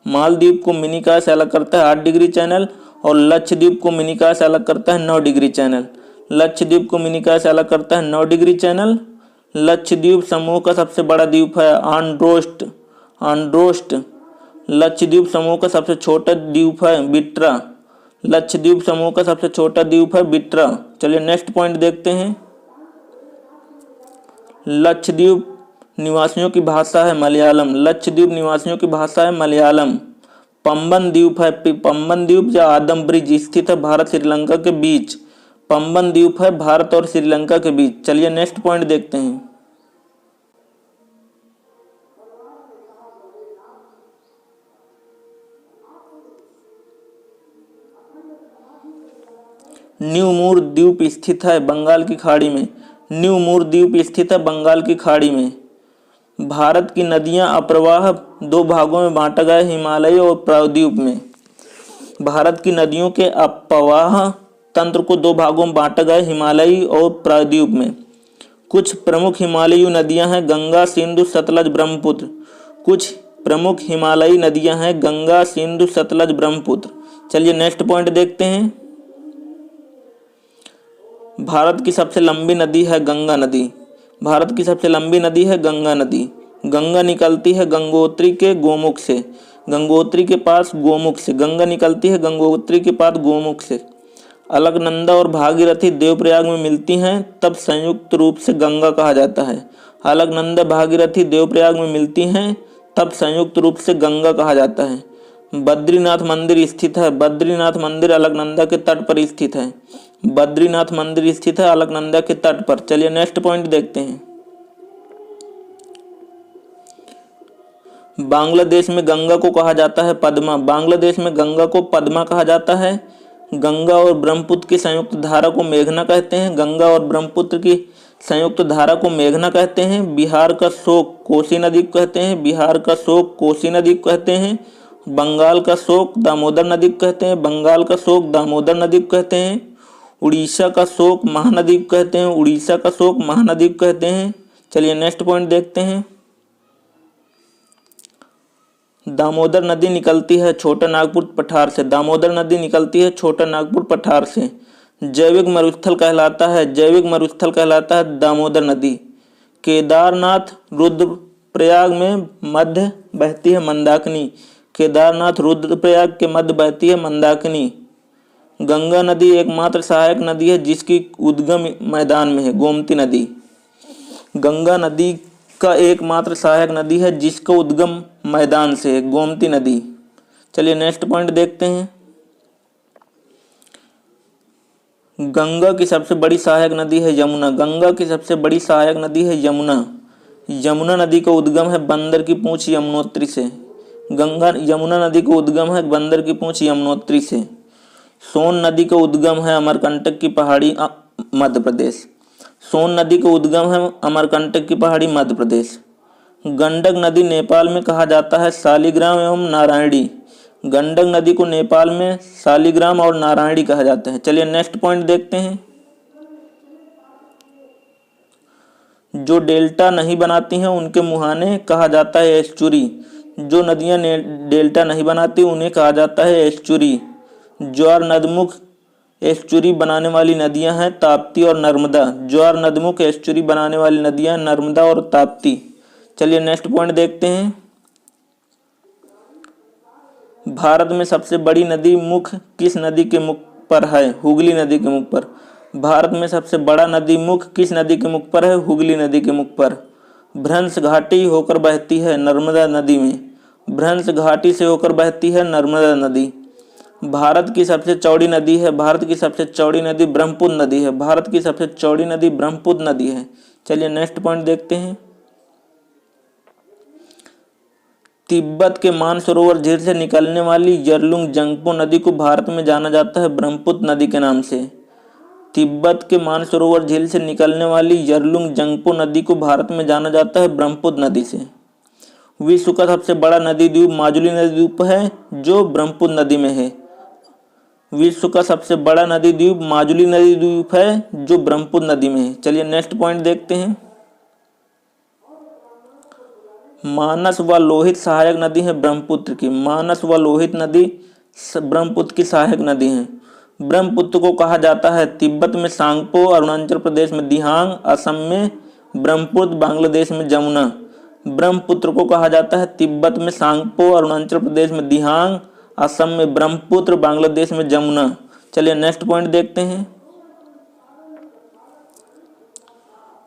Speaker 1: मालदीव को मिनिकॉय से अलग करता है 8 डिग्री चैनल और लक्षद्वीप को मिनिकॉय से अलग करता है 9 डिग्री चैनल। लक्षद्वीप को मिनिकॉय से अलग करता है 9 डिग्री चैनल। लक्षद्वीप समूह का सबसे बड़ा द्वीप है आंड्रोस्ट। आंड्रोस्ट। लक्षद्वीप समूह का सबसे छोटा द्वीप है बिट्रा। लक्षद्वीप समूह का सबसे छोटा द्वीप है बिट्रा। चलिए नेक्स्ट पॉइंट देखते हैं। लक्षद्वीप निवासियों की भाषा है मलयालम। लक्षद्वीप निवासियों की भाषा है मलयालम। पंबन द्वीप है। पंबन द्वीप या आदम ब्रिज स्थित है भारत श्रीलंका के बीच। पंबन द्वीप है भारत और श्रीलंका के बीच। चलिए नेक्स्ट पॉइंट देखते हैं। न्यू मूर द्वीप स्थित है बंगाल की खाड़ी में। न्यू मूर द्वीप स्थित है बंगाल की खाड़ी में। भारत की नदियां अप्रवाह दो भागों में बांटा गया है, हिमालय और प्रायद्वीप में। भारत की नदियों के अपवाह तंत्र को दो भागों में बांटा गया है, हिमालयी और प्रायद्वीप में। कुछ प्रमुख हिमालयी नदियां हैं गंगा, सिंधु, सतलज, ब्रह्मपुत्र। कुछ प्रमुख हिमालयी नदियां हैं गंगा, सिंधु, सतलज, ब्रह्मपुत्र। चलिए नेक्स्ट पॉइंट देखते हैं। भारत की सबसे लंबी नदी है गंगा नदी। भारत की सबसे लंबी नदी है गंगा नदी। गंगा निकलती है गंगोत्री के गोमुख से। गंगोत्री के पास गोमुख से गंगा निकलती है गंगोत्री के पास गोमुख से। अलकनंदा और भागीरथी देवप्रयाग में मिलती हैं, तब संयुक्त रूप से गंगा कहा जाता है। अलकनंदा भागीरथी देवप्रयाग में मिलती हैं, तब संयुक्त रूप से गंगा कहा जाता है। बद्रीनाथ मंदिर स्थित है। बद्रीनाथ मंदिर अलकनंदा के तट पर स्थित है। बद्रीनाथ मंदिर स्थित है अलकनंदा के तट पर। चलिए नेक्स्ट पॉइंट देखते हैं। बांग्लादेश में गंगा को कहा जाता है पद्मा। बांग्लादेश में गंगा को पद्मा कहा जाता है। गंगा और ब्रह्मपुत्र की संयुक्त धारा को मेघना कहते हैं। गंगा और ब्रह्मपुत्र की संयुक्त धारा को मेघना कहते हैं। बिहार का शोक कोसी नदी को कहते हैं। बिहार का शोक कोसी नदी को कहते हैं। बंगाल का शोक दामोदर नदी को कहते हैं। बंगाल का शोक दामोदर नदी को कहते हैं। उड़ीसा का शोक महानदी को कहते हैं। उड़ीसा का शोक महानदी को कहते हैं। चलिए नेक्स्ट पॉइंट देखते हैं। दामोदर नदी निकलती है छोटा नागपुर पठार से। दामोदर नदी निकलती है छोटा नागपुर पठार से। जैविक मरुस्थल कहलाता है। जैविक मरुस्थल कहलाता है दामोदर नदी। केदारनाथ रुद्रप्रयाग में मध्य बहती है मंदाकिनी। केदारनाथ रुद्रप्रयाग के मध्य बहती है मंदाकिनी। गंगा नदी एकमात्र सहायक नदी है जिसकी उद्गम मैदान में है, गोमती नदी। गंगा नदी का एकमात्र सहायक नदी है जिसका उद्गम मैदान से है, गोमती नदी। चलिए नेक्स्ट पॉइंट देखते हैं। गंगा की सबसे बड़ी सहायक नदी है यमुना। गंगा की सबसे बड़ी सहायक नदी है यमुना। यमुना नदी का उद्गम है बंदर की पूंछ यमुनोत्री से। यमुना नदी का उद्गम है बंदर की पूंछ यमुनोत्री से। सोन नदी का उद्गम है अमरकंटक की पहाड़ी मध्य प्रदेश। सोन नदी का उद्गम है अमरकंटक की पहाड़ी मध्य प्रदेश। गंडक नदी नेपाल में कहा जाता है शालिग्राम एवं नारायणी। गंडक नदी को नेपाल में शालिग्राम और नारायणी कहा जाता है। चलिए नेक्स्ट पॉइंट देखते हैं। जो डेल्टा नहीं बनाती हैं उनके मुहाने कहा जाता है एस्चुरी। जो नदियां डेल्टा नहीं बनाती उन्हें कहा जाता है एस्चुरी। ज्वार नदमुख एस्चुरी बनाने वाली नदियां हैं ताप्ती और नर्मदा। ज्वार नदमुख एस्चुरी बनाने वाली नदियां नर्मदा और ताप्ती। चलिए नेक्स्ट पॉइंट देखते हैं। भारत में सबसे बड़ी नदी मुख किस नदी के मुख पर है? हुगली नदी के मुख पर। भारत में सबसे बड़ा नदी मुख किस नदी के मुख पर है? हुगली नदी के मुख पर। भ्रंश घाटी होकर बहती है नर्मदा नदी में। भ्रंश घाटी से होकर बहती है नर्मदा नदी। भारत की सबसे चौड़ी नदी है। भारत की सबसे चौड़ी नदी ब्रह्मपुत्र नदी है। भारत की सबसे चौड़ी नदी ब्रह्मपुत्र नदी है। चलिए नेक्स्ट पॉइंट देखते हैं। तिब्बत के मानसरोवर झील से निकलने वाली यरलुंग जंगपो नदी को भारत में जाना जाता है ब्रह्मपुत्र नदी के नाम से। तिब्बत के मानसरोवर झील से निकलने वाली यरलुंग जंगपो नदी को भारत में जाना जाता है ब्रह्मपुत्र नदी से। विश्व का सबसे बड़ा नदी द्वीप माजुली नदी द्वीप है जो ब्रह्मपुत्र नदी में है। विश्व का सबसे बड़ा नदी द्वीप माजुली नदी द्वीप है जो ब्रह्मपुत्र नदी में है। चलिए नेक्स्ट पॉइंट देखते हैं। मानस व लोहित सहायक नदी है ब्रह्मपुत्र की। मानस व लोहित नदी ब्रह्मपुत्र की सहायक नदी है। ब्रह्मपुत्र को कहा जाता है तिब्बत में सांगपो, अरुणाचल प्रदेश में दिहांग, असम में ब्रह्मपुत्र, बांग्लादेश में जमुना। ब्रह्मपुत्र को कहा जाता है तिब्बत में सांगपो, अरुणाचल प्रदेश में दिहांग, असम में ब्रह्मपुत्र, बांग्लादेश में जमुना। चलिए नेक्स्ट पॉइंट देखते हैं।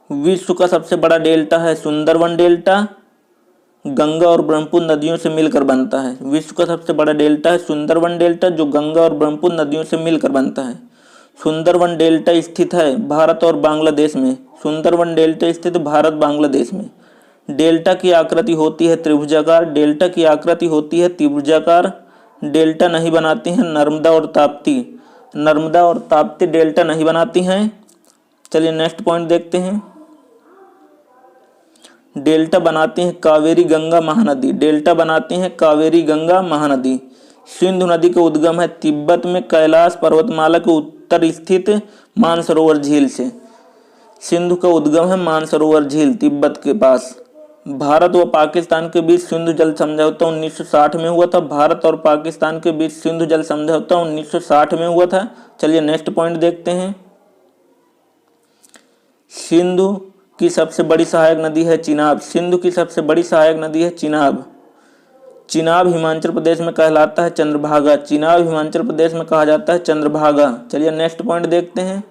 Speaker 1: विश्व का सबसे बड़ा डेल्टा है सुंदरवन डेल्टा। गंगा और ब्रह्मपुत्र नदियों से मिलकर बनता है। विश्व का सबसे बड़ा डेल्टा है सुंदरवन डेल्टा जो गंगा और ब्रह्मपुत्र नदियों से मिलकर बनता है। सुंदरवन डेल्टा स्थित है भारत और बांग्लादेश में। सुंदरवन डेल्टा स्थित भारत बांग्लादेश में। डेल्टा की आकृति होती है त्रिभुजाकार। डेल्टा की आकृति होती है त्रिभुजाकार। डेल्टा नहीं बनाती हैं नर्मदा और ताप्ती। नर्मदा और ताप्ती डेल्टा नहीं बनाती हैं। चलिए नेक्स्ट पॉइंट देखते हैं। डेल्टा बनाती हैं कावेरी गंगा महानदी। डेल्टा बनाती हैं कावेरी गंगा महानदी। सिंधु नदी का उद्गम है तिब्बत में कैलाश पर्वतमाला के उत्तर स्थित मानसरोवर झील से। सिंधु का उद्गम है मानसरोवर झील तिब्बत के पास। भारत व पाकिस्तान के बीच सिंधु जल समझौता 1960 में हुआ था। भारत और पाकिस्तान के बीच सिंधु जल समझौता 1960 में हुआ था। चलिए नेक्स्ट पॉइंट देखते हैं। सिंधु की सबसे बड़ी सहायक नदी है चिनाब। सिंधु की सबसे बड़ी सहायक नदी है चिनाब। चिनाब हिमाचल प्रदेश में कहलाता है चंद्रभागा। चिनाब हिमाचल प्रदेश में कहा जाता है चंद्रभागा। चलिए नेक्स्ट पॉइंट देखते हैं।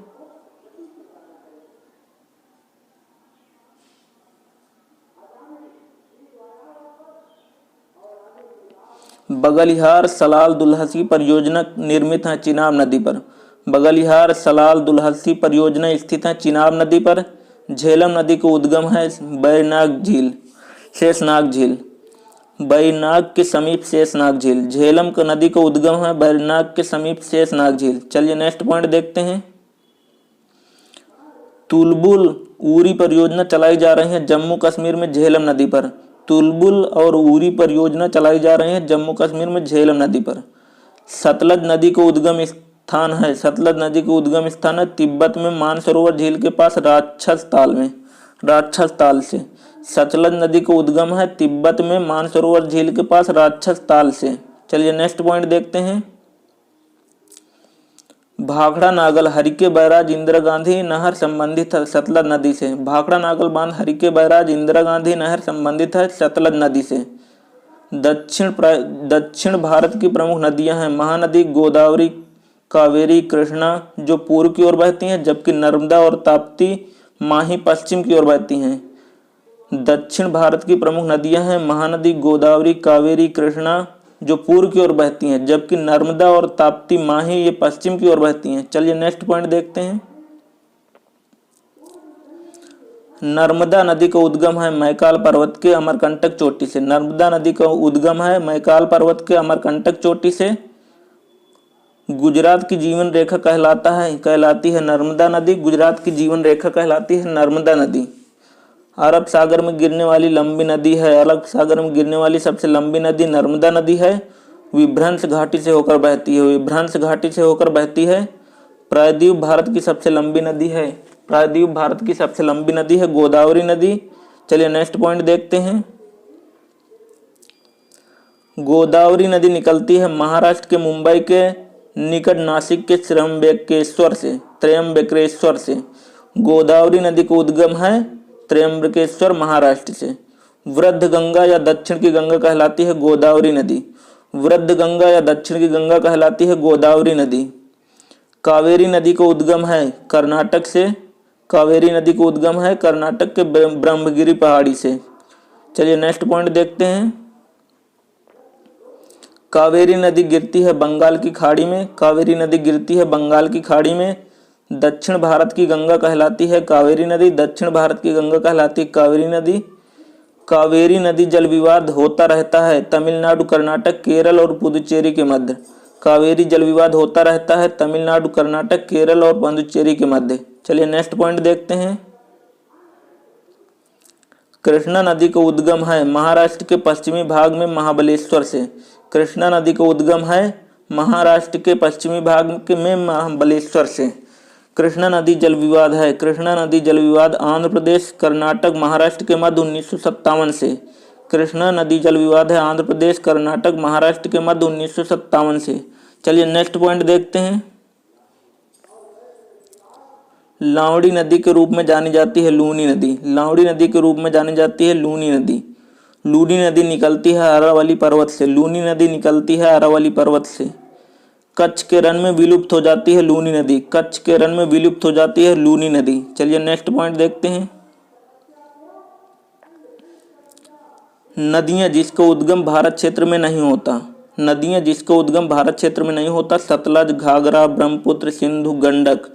Speaker 1: बगलिहार सलाल दुलहसी परियोजना निर्मित है चिनाब नदी पर। बगलिहार सलाल दुलहसी परियोजना स्थित है चिनाब नदी पर। झेलम नदी का उद्गम है बैरनाग झील शेषनाग झील। बैरनाग के समीप शेषनाग झील। झेलम का नदी का उद्गम है बैरनाग के समीप शेषनाग झील। चलिए नेक्स्ट पॉइंट देखते हैं। तुलबुल उरी परियोजना चलाई जा रही है जम्मू कश्मीर में झेलम नदी पर। तुलबुल और उरी परियोजना चलाई जा रही है जम्मू कश्मीर में झेलम नदी पर। सतलज नदी का उद्गम स्थान है। सतलज नदी का उद्गम स्थान है तिब्बत में मानसरोवर झील के पास राक्षस ताल से। सतलज नदी का उद्गम है तिब्बत में मानसरोवर झील के पास राक्षस ताल से। चलिए नेक्स्ट पॉइंट देखते हैं। भाखड़ा नागल हरिके बैराज इंदिरा गांधी नहर संबंधित है सतलज नदी से। भाखड़ा नागल बांध हरिके बैराज इंदिरा गांधी नहर संबंधित है सतलज नदी से। दक्षिण भारत की प्रमुख नदियां हैं महानदी गोदावरी कावेरी कृष्णा जो पूर्व की ओर बहती हैं, जबकि नर्मदा और ताप्ती माही पश्चिम की ओर बहती हैं। दक्षिण भारत की प्रमुख नदियां हैं महानदी गोदावरी कावेरी कृष्णा जो पूर्व की ओर बहती हैं, जबकि नर्मदा और ताप्ती माही ये पश्चिम की ओर बहती हैं। चलिए नेक्स्ट पॉइंट देखते हैं। नर्मदा नदी का उद्गम है मैकाल पर्वत के अमरकंटक चोटी से। नर्मदा नदी का उद्गम है मैकाल पर्वत के अमरकंटक चोटी से। गुजरात की जीवन रेखा कहलाती है नर्मदा नदी। गुजरात की जीवन रेखा कहलाती है नर्मदा नदी। अरब सागर में गिरने वाली लंबी नदी है। अरब सागर में गिरने वाली सबसे लंबी नदी नर्मदा नदी है। विभ्रंश घाटी से होकर बहती है। विभ्रंश घाटी से होकर बहती है। प्रायद्वीप भारत की सबसे लंबी नदी है। प्रायद्वीप भारत की सबसे लंबी नदी है गोदावरी नदी। चलिए नेक्स्ट पॉइंट देखते हैं। गोदावरी नदी निकलती है महाराष्ट्र के मुंबई के निकट नासिक के त्र्यंबकेश्वर से। गोदावरी नदी का उद्गम है त्र्यंबकेश्वर महाराष्ट्र से। वृद्ध गंगा या दक्षिण की गंगा कहलाती है गोदावरी नदी। वृद्ध गंगा या दक्षिण की गंगा कहलाती है गोदावरी नदी। कावेरी नदी का उद्गम है कर्नाटक से। कावेरी नदी का उद्गम है कर्नाटक के ब्रह्मगिरी पहाड़ी से। चलिए नेक्स्ट पॉइंट देखते हैं। कावेरी नदी गिरती है बंगाल की खाड़ी में। कावेरी नदी गिरती है बंगाल की खाड़ी में। दक्षिण भारत की गंगा कहलाती है कावेरी नदी। दक्षिण भारत की गंगा कहलाती है कावेरी नदी। कावेरी नदी जल विवाद होता रहता है तमिलनाडु कर्नाटक केरल और पुदुचेरी के मध्य। कावेरी जल विवाद होता रहता है तमिलनाडु कर्नाटक केरल और पुदुचेरी के मध्य। चलिए नेक्स्ट पॉइंट देखते हैं। कृष्णा नदी का उद्गम है महाराष्ट्र के पश्चिमी भाग में महाबलेश्वर से। कृष्णा नदी का उद्गम है महाराष्ट्र के पश्चिमी भाग में महाबलेश्वर से। कृष्णा नदी जल विवाद है। कृष्णा नदी जल विवाद आंध्र प्रदेश कर्नाटक महाराष्ट्र के मध्य 1957 से। कृष्णा नदी जल विवाद है आंध्र प्रदेश कर्नाटक महाराष्ट्र के मध्य 1957 से। चलिए नेक्स्ट पॉइंट देखते हैं। लावड़ी नदी के रूप में जानी जाती है लूनी नदी। लावड़ी नदी के रूप में जानी जाती है लूनी नदी। लूनी नदी निकलती है अरावली पर्वत से। लूनी नदी निकलती है अरावली पर्वत से। कच्छ के रण में विलुप्त हो जाती है लूनी नदी। कच्छ के रण में विलुप्त हो जाती है लूनी नदी। चलिए नेक्स्ट पॉइंट देखते हैं। नदियां जिसका उद्गम भारत क्षेत्र में नहीं होता। नदियां जिसका उद्गम भारत क्षेत्र में नहीं होता सतलज घाघरा ब्रह्मपुत्र सिंधु गंडक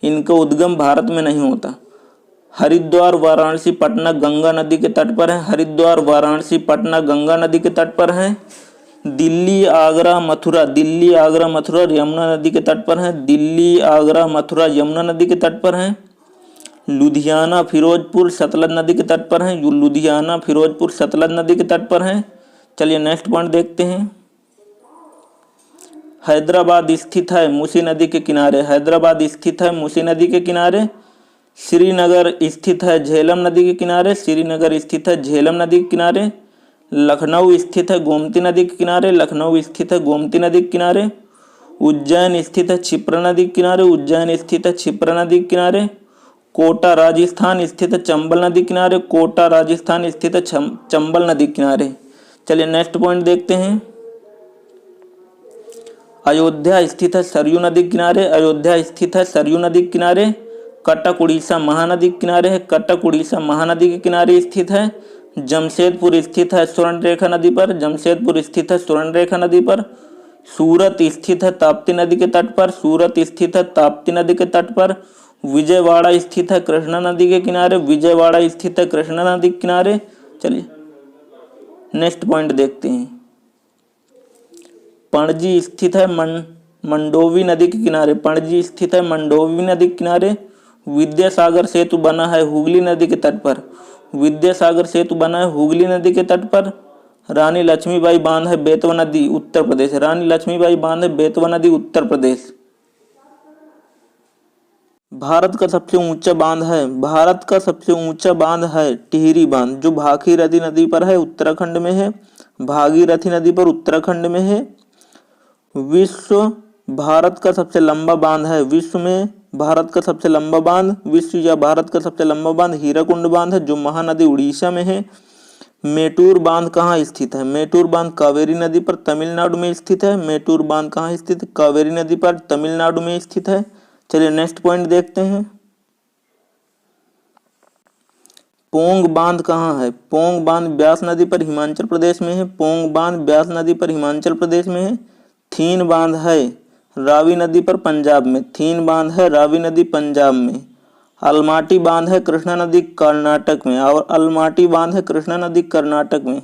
Speaker 1: इनका उद्गम भारत में नहीं होता। हरिद्वार वाराणसी पटना गंगा नदी के तट पर है। हरिद्वार वाराणसी पटना गंगा नदी के तट पर है। दिल्ली आगरा मथुरा, दिल्ली आगरा मथुरा यमुना नदी के तट पर है। दिल्ली आगरा मथुरा यमुना नदी के तट पर है। लुधियाना फिरोजपुर सतलज नदी के तट पर है। लुधियाना फिरोजपुर सतलज नदी के तट पर है। चलिए नेक्स्ट पॉइंट देखते हैं। हैदराबाद स्थित है मूसी नदी के किनारे। हैदराबाद स्थित है मूसी नदी के किनारे। श्रीनगर स्थित है झेलम नदी के किनारे। श्रीनगर स्थित है झेलम नदी के किनारे। लखनऊ स्थित है गोमती नदी के किनारे। लखनऊ स्थित है गोमती नदी के किनारे। उज्जैन स्थित है क्षिप्रा नदी के किनारे। उज्जैन स्थित है क्षिप्रा नदी के किनारे। कोटा राजस्थान स्थित है चंबल नदी के किनारे। कोटा राजस्थान स्थित है चंबल नदी के किनारे। चलिए नेक्स्ट पॉइंट देखते हैं। अयोध्या स्थित है सरयू नदी के किनारे। अयोध्या स्थित है सरयू नदी के किनारे। कटक उड़ीसा महानदी के किनारे है। कटक उड़ीसा महानदी के किनारे स्थित है। जमशेदपुर स्थित है स्वर्णरेखा नदी पर। जमशेदपुर स्थित है स्वर्णरेखा नदी पर। सूरत स्थित है ताप्ती नदी के तट पर। सूरत स्थित है ताप्ती नदी के तट पर। विजयवाड़ा स्थित है कृष्णा नदी के किनारे। विजयवाड़ा स्थित है कृष्णा नदी के किनारे। चलिए नेक्स्ट पॉइंट देखते हैं। पणजी स्थित है मंडोवी नदी के किनारे। पणजी स्थित है मंडोवी नदी के किनारे। विद्यासागर सेतु बना है हुगली नदी के तट पर। विद्यासागर सेतु बना है हुगली नदी के तट पर। रानी लक्ष्मीबाई बांध है बेतवा नदी उत्तर प्रदेश। रानी लक्ष्मीबाई बांध है बेतवा नदी उत्तर प्रदेश। भारत का सबसे ऊंचा बांध है। भारत का सबसे ऊंचा बांध है टिहरी बांध जो भागीरथी नदी पर है उत्तराखंड में है। भागीरथी नदी पर उत्तराखंड में है। विश्व भारत का सबसे लंबा बांध है। विश्व में भारत का सबसे लंबा बांध विश्व या भारत का सबसे लंबा बांध हीराकुंड बांध है जो महानदी उड़ीसा में है। मेटूर बांध कहाँ स्थित है। मेटूर बांध कावेरी नदी पर तमिलनाडु में स्थित है। मेटूर बांध कहाँ स्थित है, कावेरी नदी पर तमिलनाडु में स्थित है। चलिए नेक्स्ट पॉइंट देखते हैं। पोंग बांध कहाँ है। पोंग बांध ब्यास नदी पर हिमाचल प्रदेश में है। पोंग बांध ब्यास नदी पर हिमाचल प्रदेश में है। थीन बांध है रावी नदी पर पंजाब में। थीन बांध है रावी नदी पंजाब में। अलमाटी बांध है कृष्णा नदी कर्नाटक में। और अलमाटी बांध है कृष्णा नदी कर्नाटक में।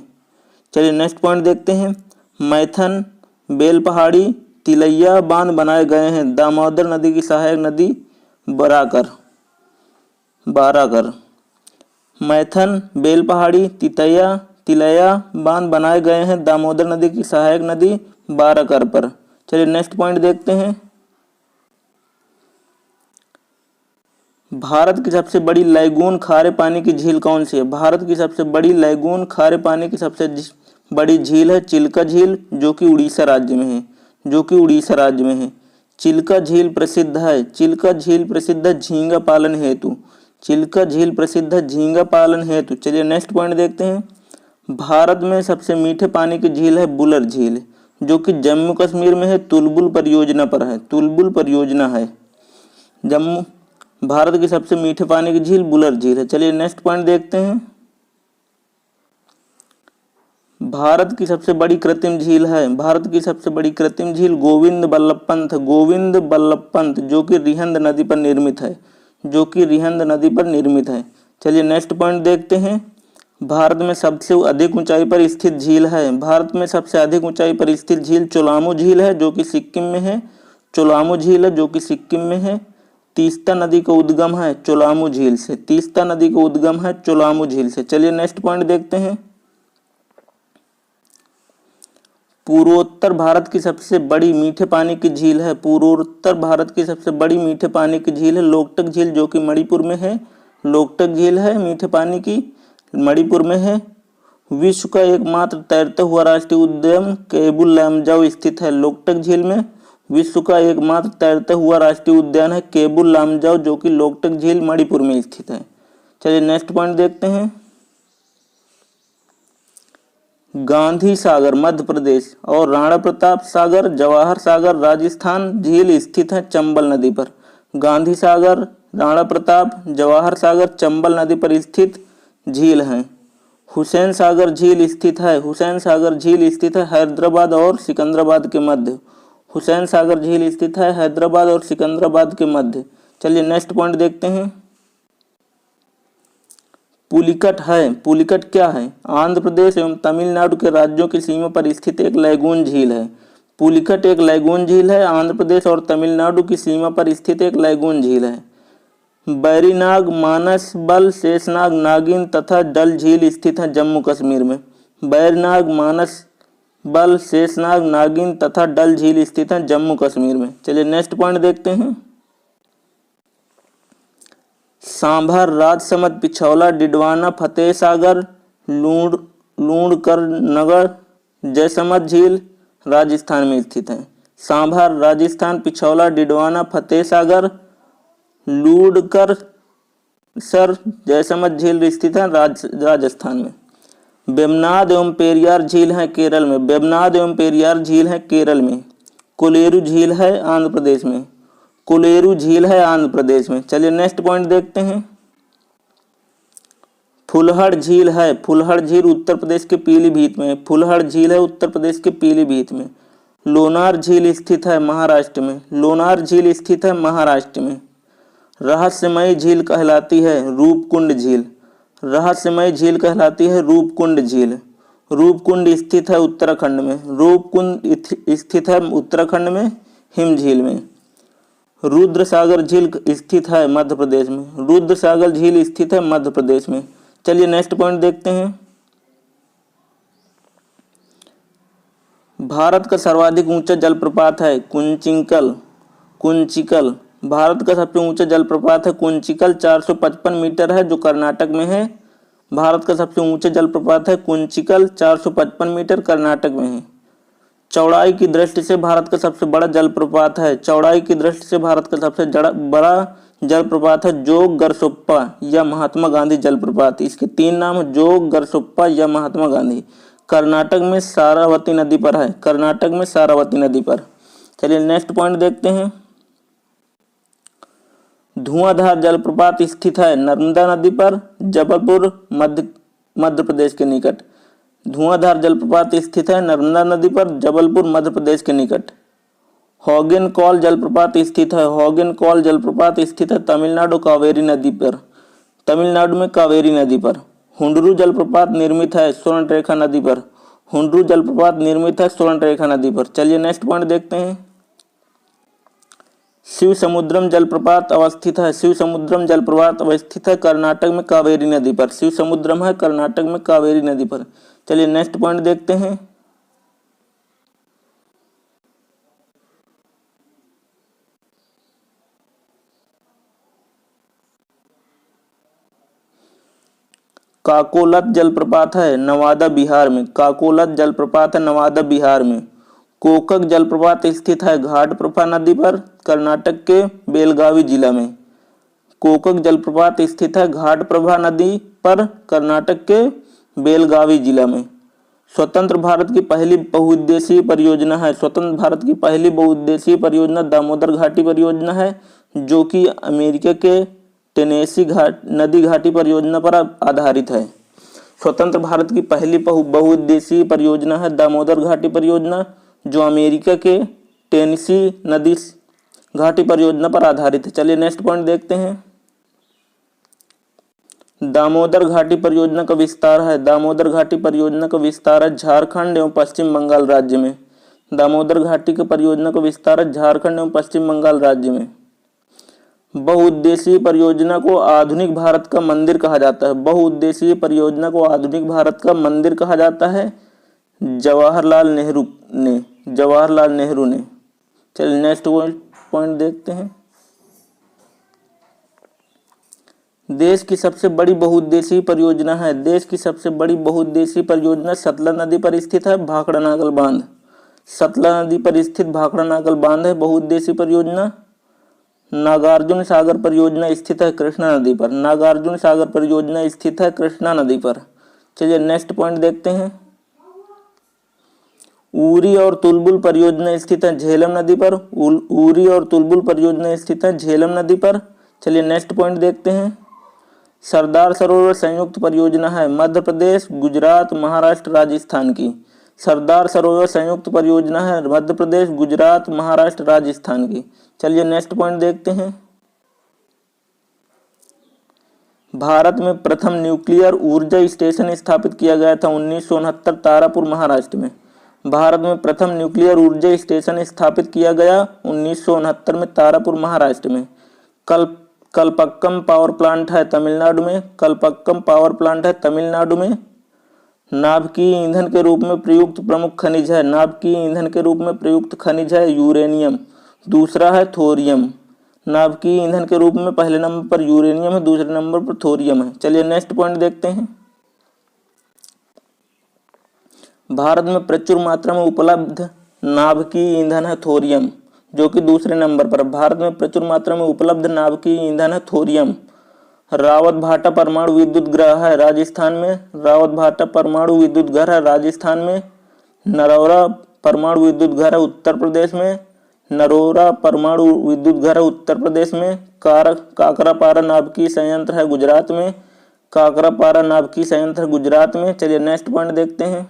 Speaker 1: चलिए नेक्स्ट पॉइंट देखते हैं। मैथन बेलपहाड़ी तिलैया बांध बनाए गए हैं दामोदर नदी की सहायक नदी बाराकर। मैथन बेलपहाड़ी तिलैया बांध बनाए गए हैं दामोदर नदी की सहायक नदी बाराकर पर। चलिए नेक्स्ट पॉइंट देखते हैं। भारत की सबसे बड़ी लैगून खारे पानी की झील कौन सी है। भारत की सबसे बड़ी लैगून खारे पानी की सबसे बड़ी झील है चिल्का झील जो कि उड़ीसा राज्य में है। चिल्का झील प्रसिद्ध है। चिल्का झील प्रसिद्ध है झींगा पालन हेतु। चिल्का झील प्रसिद्ध है झींगा पालन हेतु। चलिए नेक्स्ट पॉइंट देखते हैं। भारत में सबसे मीठे पानी की झील है बुलर झील जो कि जम्मू कश्मीर में है। तुलबुल परियोजना पर है। तुलबुल परियोजना है जम्मू। भारत की सबसे मीठे पानी की झील बुलर झील है। चलिए नेक्स्ट पॉइंट देखते हैं। भारत की सबसे बड़ी कृत्रिम झील है। भारत की सबसे बड़ी कृत्रिम झील गोविंद बल्लभ पंत जो कि रिहंद नदी पर निर्मित है। चलिए नेक्स्ट पॉइंट देखते हैं। भारत में सबसे अधिक ऊंचाई पर स्थित झील है। भारत में सबसे अधिक ऊंचाई पर स्थित झील चोलामू झील है जो कि सिक्किम में है। चोलामू झील है जो कि सिक्किम में है। तीस्ता नदी का उद्गम है चोलामू झील से। तीस्ता नदी का उद्गम है चोलामू झील से। चलिए नेक्स्ट पॉइंट देखते हैं। पूर्वोत्तर भारत की सबसे बड़ी मीठे पानी की झील है। पूर्वोत्तर भारत की सबसे बड़ी मीठे पानी की झील है लोकटक झील जो कि मणिपुर में है। लोकटक झील है मीठे पानी की मणिपुर में है। विश्व का एकमात्र तैरता हुआ राष्ट्रीय उद्यान केबुल लामजाओ स्थित है लोकटक झील में। विश्व का एकमात्र तैरता हुआ राष्ट्रीय उद्यान है केबुल लामजाओ जो कि लोकटक झील मणिपुर में स्थित है। चलिए नेक्स्ट पॉइंट देखते हैं। गांधी सागर मध्य प्रदेश और राणा प्रताप सागर जवाहर सागर राजस्थान झील स्थित है चंबल नदी पर। गांधी सागर राणा प्रताप जवाहर सागर चंबल नदी पर स्थित झील हैं। हुसैन सागर झील स्थित है हैदराबाद और सिकंदराबाद के मध्य। हुसैन सागर झील स्थित है हैदराबाद और सिकंदराबाद के मध्य। चलिए नेक्स्ट पॉइंट देखते हैं। पुलिकट है। पुलिकट क्या है? आंध्र प्रदेश एवं तमिलनाडु के राज्यों की सीमा पर स्थित एक लैगून झील है। पुलिकट एक लैगून झील है। आंध्र प्रदेश और तमिलनाडु की सीमा पर स्थित एक लैगून झील है। बैरीनाग, मानस बल, शेषनाग, नागिन तथा डल झील स्थित है जम्मू कश्मीर में। बैरीनाग, मानस बल, शेषनाग, नागिन तथा डल झील स्थित है जम्मू कश्मीर में। चलिए नेक्स्ट पॉइंट देखते हैं। सांभर, राजसमंद, पिछौला, डिडवाना, फतेह सागर, लूणकर नगर, जयसमंद झील राजस्थान में स्थित है। सांभर राजस्थान, पिछौला, डिडवाना, फतेह सागर, लूणकर सर, जयसमंद झील स्थित है राजस्थान में। वेम्बनाड एवं पेरियार झील है केरल में। वेम्बनाड एवं पेरियार झील है केरल में। कोलेरू झील है आंध्र प्रदेश में। कोलेरू झील है आंध्र प्रदेश में। चलिए नेक्स्ट पॉइंट देखते हैं। फुलहड़ झील है। फुलहड़ झील उत्तर प्रदेश के पीलीभीत में। फुलहड़ झील है उत्तर प्रदेश के पीलीभीत में। लोनार झील स्थित है महाराष्ट्र में। लोनार झील स्थित है महाराष्ट्र में। रहस्यमयी झील कहलाती है रूपकुंड झील। रहस्यमयी झील कहलाती है रूपकुंड झील। रूपकुंड स्थित है उत्तराखंड में। रूपकुंड स्थित है उत्तराखंड में हिम झील में। रुद्र सागर झील स्थित है मध्य प्रदेश में। रुद्र सागर झील स्थित है मध्य प्रदेश में। चलिए नेक्स्ट पॉइंट देखते हैं। भारत का सर्वाधिक ऊंचा जलप्रपात है कुंचिकल। कुंचिकल भारत का सबसे ऊंचा जलप्रपात है कुंचिकल, 455 मीटर है जो कर्नाटक में है। भारत का सबसे ऊंचा जलप्रपात है कुंचिकल, 455 मीटर कर्नाटक में है। चौड़ाई की दृष्टि से भारत का सबसे बड़ा जलप्रपात है। चौड़ाई की दृष्टि से भारत का सबसे बड़ा जलप्रपात है जोग गरसोप्पा या महात्मा गांधी जलप्रपात। इसके 3 नाम है, जोग गरसोप्पा या महात्मा गांधी। कर्नाटक में सारावती नदी पर है। कर्नाटक में सारावती नदी पर। चलिए नेक्स्ट पॉइंट देखते हैं। धुआंधार जलप्रपात स्थित है नर्मदा नदी पर, जबलपुर मध्य प्रदेश के निकट। धुआंधार जलप्रपात स्थित है नर्मदा नदी पर, जबलपुर मध्य प्रदेश के निकट। हॉगेनकॉल जलप्रपात स्थित है। हॉगेनकॉल जलप्रपात स्थित है तमिलनाडु कावेरी नदी पर। तमिलनाडु में कावेरी नदी पर। हुंडरू जलप्रपात निर्मित है स्वर्णरेखा नदी पर। हुंडरू जलप्रपात निर्मित है स्वर्णरेखा नदी पर। चलिए नेक्स्ट पॉइंट देखते हैं। शिव समुद्रम जलप्रपात अवस्थित है। शिव समुद्रम जलप्रपात अवस्थित है कर्नाटक में कावेरी नदी पर। शिव समुद्रम है कर्नाटक में कावेरी नदी पर। चलिए नेक्स्ट पॉइंट देखते हैं। काकोलत जलप्रपात है नवादा बिहार में। काकोलत जलप्रपात है नवादा बिहार में। कोकक जलप्रपात स्थित है घाटप्रभा नदी पर, कर्नाटक के बेलगावी जिला में। कोकक जलप्रपात स्थित है घाटप्रभा नदी पर, कर्नाटक के बेलगावी जिला में। स्वतंत्र भारत की पहली बहुउद्देशीय परियोजना है। स्वतंत्र भारत की पहली बहुउद्देशीय परियोजना दामोदर घाटी परियोजना है, जो कि अमेरिका के टेनेसी नदी घाटी परियोजना पर आधारित है। स्वतंत्र भारत की पहली बहुउद्देशीय परियोजना है दामोदर घाटी परियोजना, जो अमेरिका के टेनेसी नदी घाटी परियोजना पर आधारित है। चलिए नेक्स्ट पॉइंट देखते हैं। दामोदर घाटी परियोजना का विस्तार है। दामोदर घाटी परियोजना का विस्तार है झारखंड एवं पश्चिम बंगाल राज्य में। दामोदर घाटी की परियोजना का विस्तार है झारखंड एवं पश्चिम बंगाल राज्य में। बहुउद्देशीय परियोजना को आधुनिक भारत का मंदिर कहा जाता है। बहुउद्देशीय परियोजना को आधुनिक भारत का मंदिर कहा जाता है जवाहरलाल नेहरू ने। चलिए नेक्स्ट पॉइंट देखते हैं। देश की सबसे बड़ी बहुउद्देशीय परियोजना है। देश की सबसे बड़ी बहुउद्देशीय परियोजना सतलज नदी पर स्थित है भाखड़ा नागल बांध। सतलज नदी पर स्थित भाखड़ा नागल बांध है बहुउद्देशीय परियोजना। नागार्जुन सागर परियोजना स्थित है कृष्णा नदी पर। नागार्जुन सागर परियोजना स्थित है कृष्णा नदी पर। चलिए नेक्स्ट पॉइंट देखते हैं। उरी और तुलबुल परियोजना स्थित है झेलम नदी पर। उरी और तुलबुल परियोजना स्थित है झेलम नदी पर। चलिए नेक्स्ट पॉइंट देखते हैं। सरदार सरोवर संयुक्त परियोजना है मध्य प्रदेश, गुजरात, महाराष्ट्र, राजस्थान की। सरदार सरोवर संयुक्त परियोजना है मध्य प्रदेश, गुजरात, महाराष्ट्र, राजस्थान की। चलिए नेक्स्ट पॉइंट देखते हैं। भारत में प्रथम न्यूक्लियर ऊर्जा स्टेशन स्थापित किया गया था 1969 तारापुर महाराष्ट्र में। भारत में प्रथम न्यूक्लियर ऊर्जा स्टेशन स्थापित किया गया 1969 में तारापुर महाराष्ट्र में। कलपक्कम पावर प्लांट है तमिलनाडु में। कलपक्कम पावर प्लांट है तमिलनाडु में। नाभिकीय ईंधन के रूप में प्रयुक्त प्रमुख खनिज है। नाभिकीय ईंधन के रूप में प्रयुक्त खनिज है यूरेनियम। दूसरा है थोरियम। नाभिकीय ईंधन के रूप में पहले नंबर पर यूरेनियम है, दूसरे नंबर पर थोरियम है। चलिए नेक्स्ट पॉइंट देखते हैं। भारत में प्रचुर मात्रा में उपलब्ध नाभिकीय ईंधन है थोरियम, जो कि दूसरे नंबर पर। भारत में प्रचुर मात्रा में उपलब्ध नाभिकीय ईंधन है थोरियम। रावतभाटा परमाणु विद्युत गृह है राजस्थान में। रावतभाटा परमाणु विद्युत घर है राजस्थान में। नरौरा परमाणु विद्युत घर है उत्तर प्रदेश में। नरोरा परमाणु विद्युत घर है उत्तर प्रदेश में। काकरापारा नाभिकीय संयंत्र है गुजरात में। काकरापारा नाभिकीय संयंत्र गुजरात में। चलिए नेक्स्ट पॉइंट देखते हैं।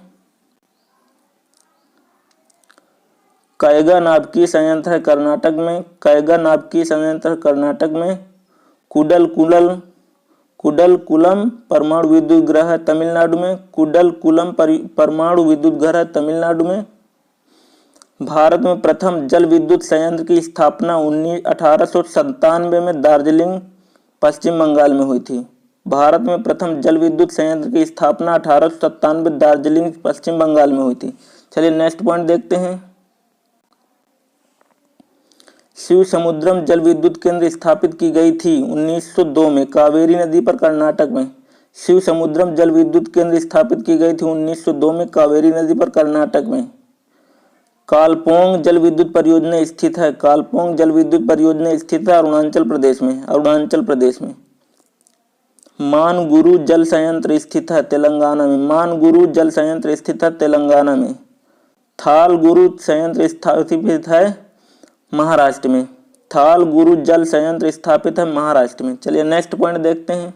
Speaker 1: कैगा नाभिकीय संयंत्र है कर्नाटक में। कैगा नाभिकीय संयंत्र कर्नाटक में। कुडलकुलम परमाणु विद्युत गृह है तमिलनाडु में। कुडलकुलम परमाणु विद्युत घर है तमिलनाडु में। भारत में प्रथम जल विद्युत संयंत्र की स्थापना 1897 में दार्जिलिंग पश्चिम बंगाल में हुई थी। भारत में प्रथम जल विद्युत संयंत्र की स्थापना 1897 दार्जिलिंग पश्चिम बंगाल में हुई थी। चलिए नेक्स्ट पॉइंट देखते हैं। शिव समुद्रम जल विद्युत केंद्र स्थापित की गई थी 1902 में कावेरी नदी पर कर्नाटक में। शिव समुद्रम जल विद्युत केंद्र स्थापित की गई थी 1902 में कावेरी नदी पर कर्नाटक में। कालपोंग जल विद्युत परियोजना स्थित है। कालपोंग जल विद्युत परियोजना स्थित है अरुणाचल प्रदेश में। अरुणाचल प्रदेश में। मानगुरु जल संयंत्र स्थित है तेलंगाना में। मानगुरु जल संयंत्र स्थित है तेलंगाना में। थालगुरु संयंत्र स्थापित है महाराष्ट्र में। थालगुरु जल संयंत्र स्थापित है महाराष्ट्र में। चलिए नेक्स्ट पॉइंट देखते हैं।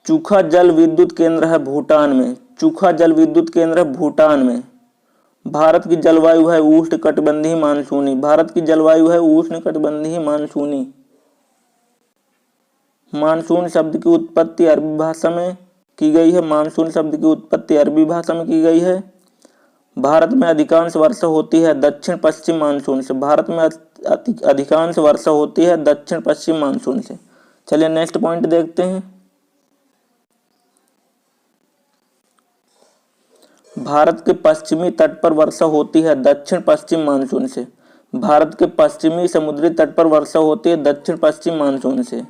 Speaker 1: चुखा जल विद्युत केंद्र है भूटान में। चुखा जल विद्युत केंद्र है भूटान में। भारत की जलवायु है उष्णकटिबंधीय मानसूनी। भारत की जलवायु है उष्णकटिबंधीय मानसूनी। मानसून शब्द की उत्पत्ति अरबी भाषा में की गई है। मानसून शब्द की उत्पत्ति अरबी भाषा में की गई है। भारत में अधिकांश वर्षा होती है दक्षिण पश्चिम मानसून से। भारत में अधिकांश वर्षा होती है दक्षिण पश्चिम मानसून से। चलिए नेक्स्ट पॉइंट देखते हैं। भारत के पश्चिमी तट पर वर्षा होती है दक्षिण पश्चिम मानसून से। भारत के पश्चिमी समुद्री तट पर वर्षा होती है दक्षिण पश्चिम मानसून से।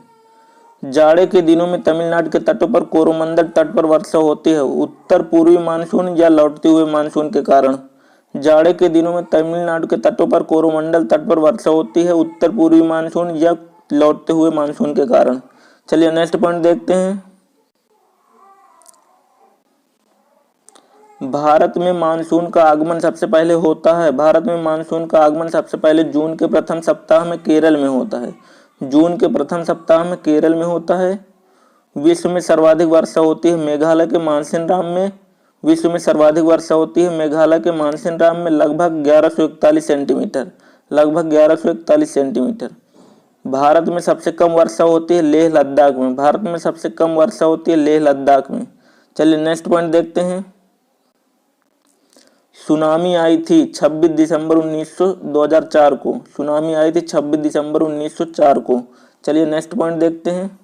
Speaker 1: जाड़े के दिनों में तमिलनाडु के तटों पर कोरोमंडल तट पर वर्षा होती है उत्तर पूर्वी मानसून या लौटते हुए मानसून के कारण। जाड़े के दिनों में तमिलनाडु के तटों पर कोरोमंडल तट पर वर्षा होती है उत्तर पूर्वी मानसून या लौटते हुए मानसून के कारण। चलिए नेक्स्ट पॉइंट देखते हैं। भारत में मानसून का आगमन सबसे पहले होता है। भारत में मानसून का आगमन सबसे पहले जून के प्रथम सप्ताह में केरल में होता है। जून के प्रथम सप्ताह में केरल में होता है। विश्व में सर्वाधिक वर्षा होती है मेघालय के मानसिनराम में। विश्व में सर्वाधिक वर्षा होती है मेघालय के मानसिनराम में लगभग 1141 सेंटीमीटर। लगभग 1141 सेंटीमीटर। भारत में सबसे कम वर्षा होती है लेह लद्दाख में। भारत में सबसे कम वर्षा होती है लेह लद्दाख में। चलिए नेक्स्ट पॉइंट देखते हैं। सुनामी आई थी 26 दिसंबर 2004 को। सुनामी आई थी 26 दिसंबर 1904 को। चलिए नेक्स्ट पॉइंट देखते हैं।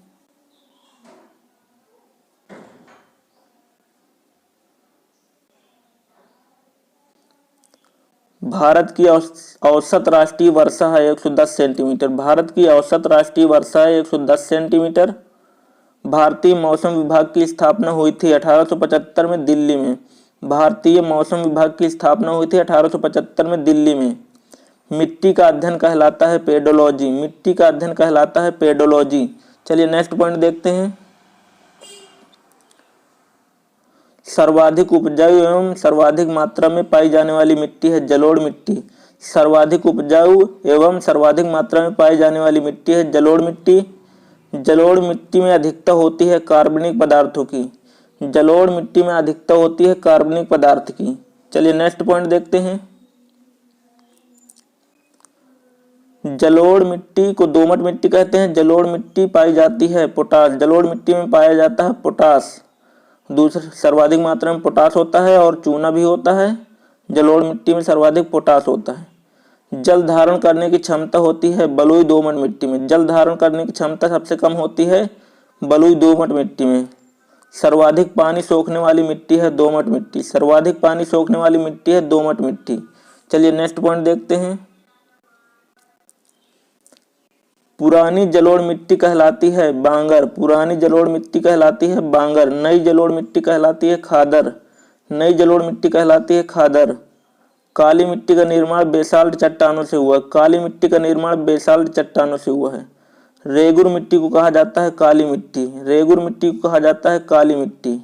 Speaker 1: भारत की औसत राष्ट्रीय वर्षा है 110 सेंटीमीटर। भारत की औसत राष्ट्रीय वर्षा है 110 सेंटीमीटर। भारतीय मौसम विभाग की स्थापना हुई थी 1875 में दिल्ली में। भारतीय मौसम विभाग की स्थापना हुई थी 1875 में दिल्ली में। मिट्टी का अध्ययन कहलाता है पेडोलॉजी। मिट्टी का अध्ययन कहलाता है पेडोलॉजी। चलिए नेक्स्ट पॉइंट देखते हैं। सर्वाधिक उपजाऊ एवं सर्वाधिक मात्रा में पाई जाने वाली मिट्टी है जलोढ़ मिट्टी। सर्वाधिक उपजाऊ एवं सर्वाधिक मात्रा में पाई जाने वाली मिट्टी है जलोढ़ मिट्टी। जलोढ़ मिट्टी में अधिकता होती है कार्बनिक पदार्थों की। जलोढ़ मिट्टी में अधिकता होती है कार्बनिक पदार्थ की। चलिए नेक्स्ट पॉइंट देखते हैं। जलोढ़ मिट्टी को दोमट मिट्टी कहते हैं। जलोढ़ मिट्टी पाई जाती है पोटास, जलोढ़ मिट्टी में पाया जाता है पोटास, दूसरा सर्वाधिक मात्रा में पोटास होता है और चूना भी होता है। जलोढ़ मिट्टी में सर्वाधिक पोटास होता है। जल धारण करने की क्षमता होती है बलुई दोमट मिट्टी में, जल धारण करने की क्षमता सबसे कम होती है बलुई दोमट मिट्टी में। सर्वाधिक पानी सोखने वाली मिट्टी है दोमट मिट्टी, सर्वाधिक पानी सोखने वाली मिट्टी है दोमट मिट्टी। चलिए नेक्स्ट पॉइंट देखते हैं। पुरानी जलोढ़ मिट्टी कहलाती है बांगर, पुरानी जलोढ़ मिट्टी कहलाती है बांगर। नई जलोढ़ मिट्टी कहलाती है खादर, नई जलोढ़ मिट्टी कहलाती है खादर। काली मिट्टी का निर्माण बेसाल्ट चट्टानों से हुआ, काली मिट्टी का निर्माण बेसाल्ट चट्टानों से हुआ है। रेगुर मिट्टी को कहा जाता है काली मिट्टी, रेगुर मिट्टी को कहा जाता है काली मिट्टी।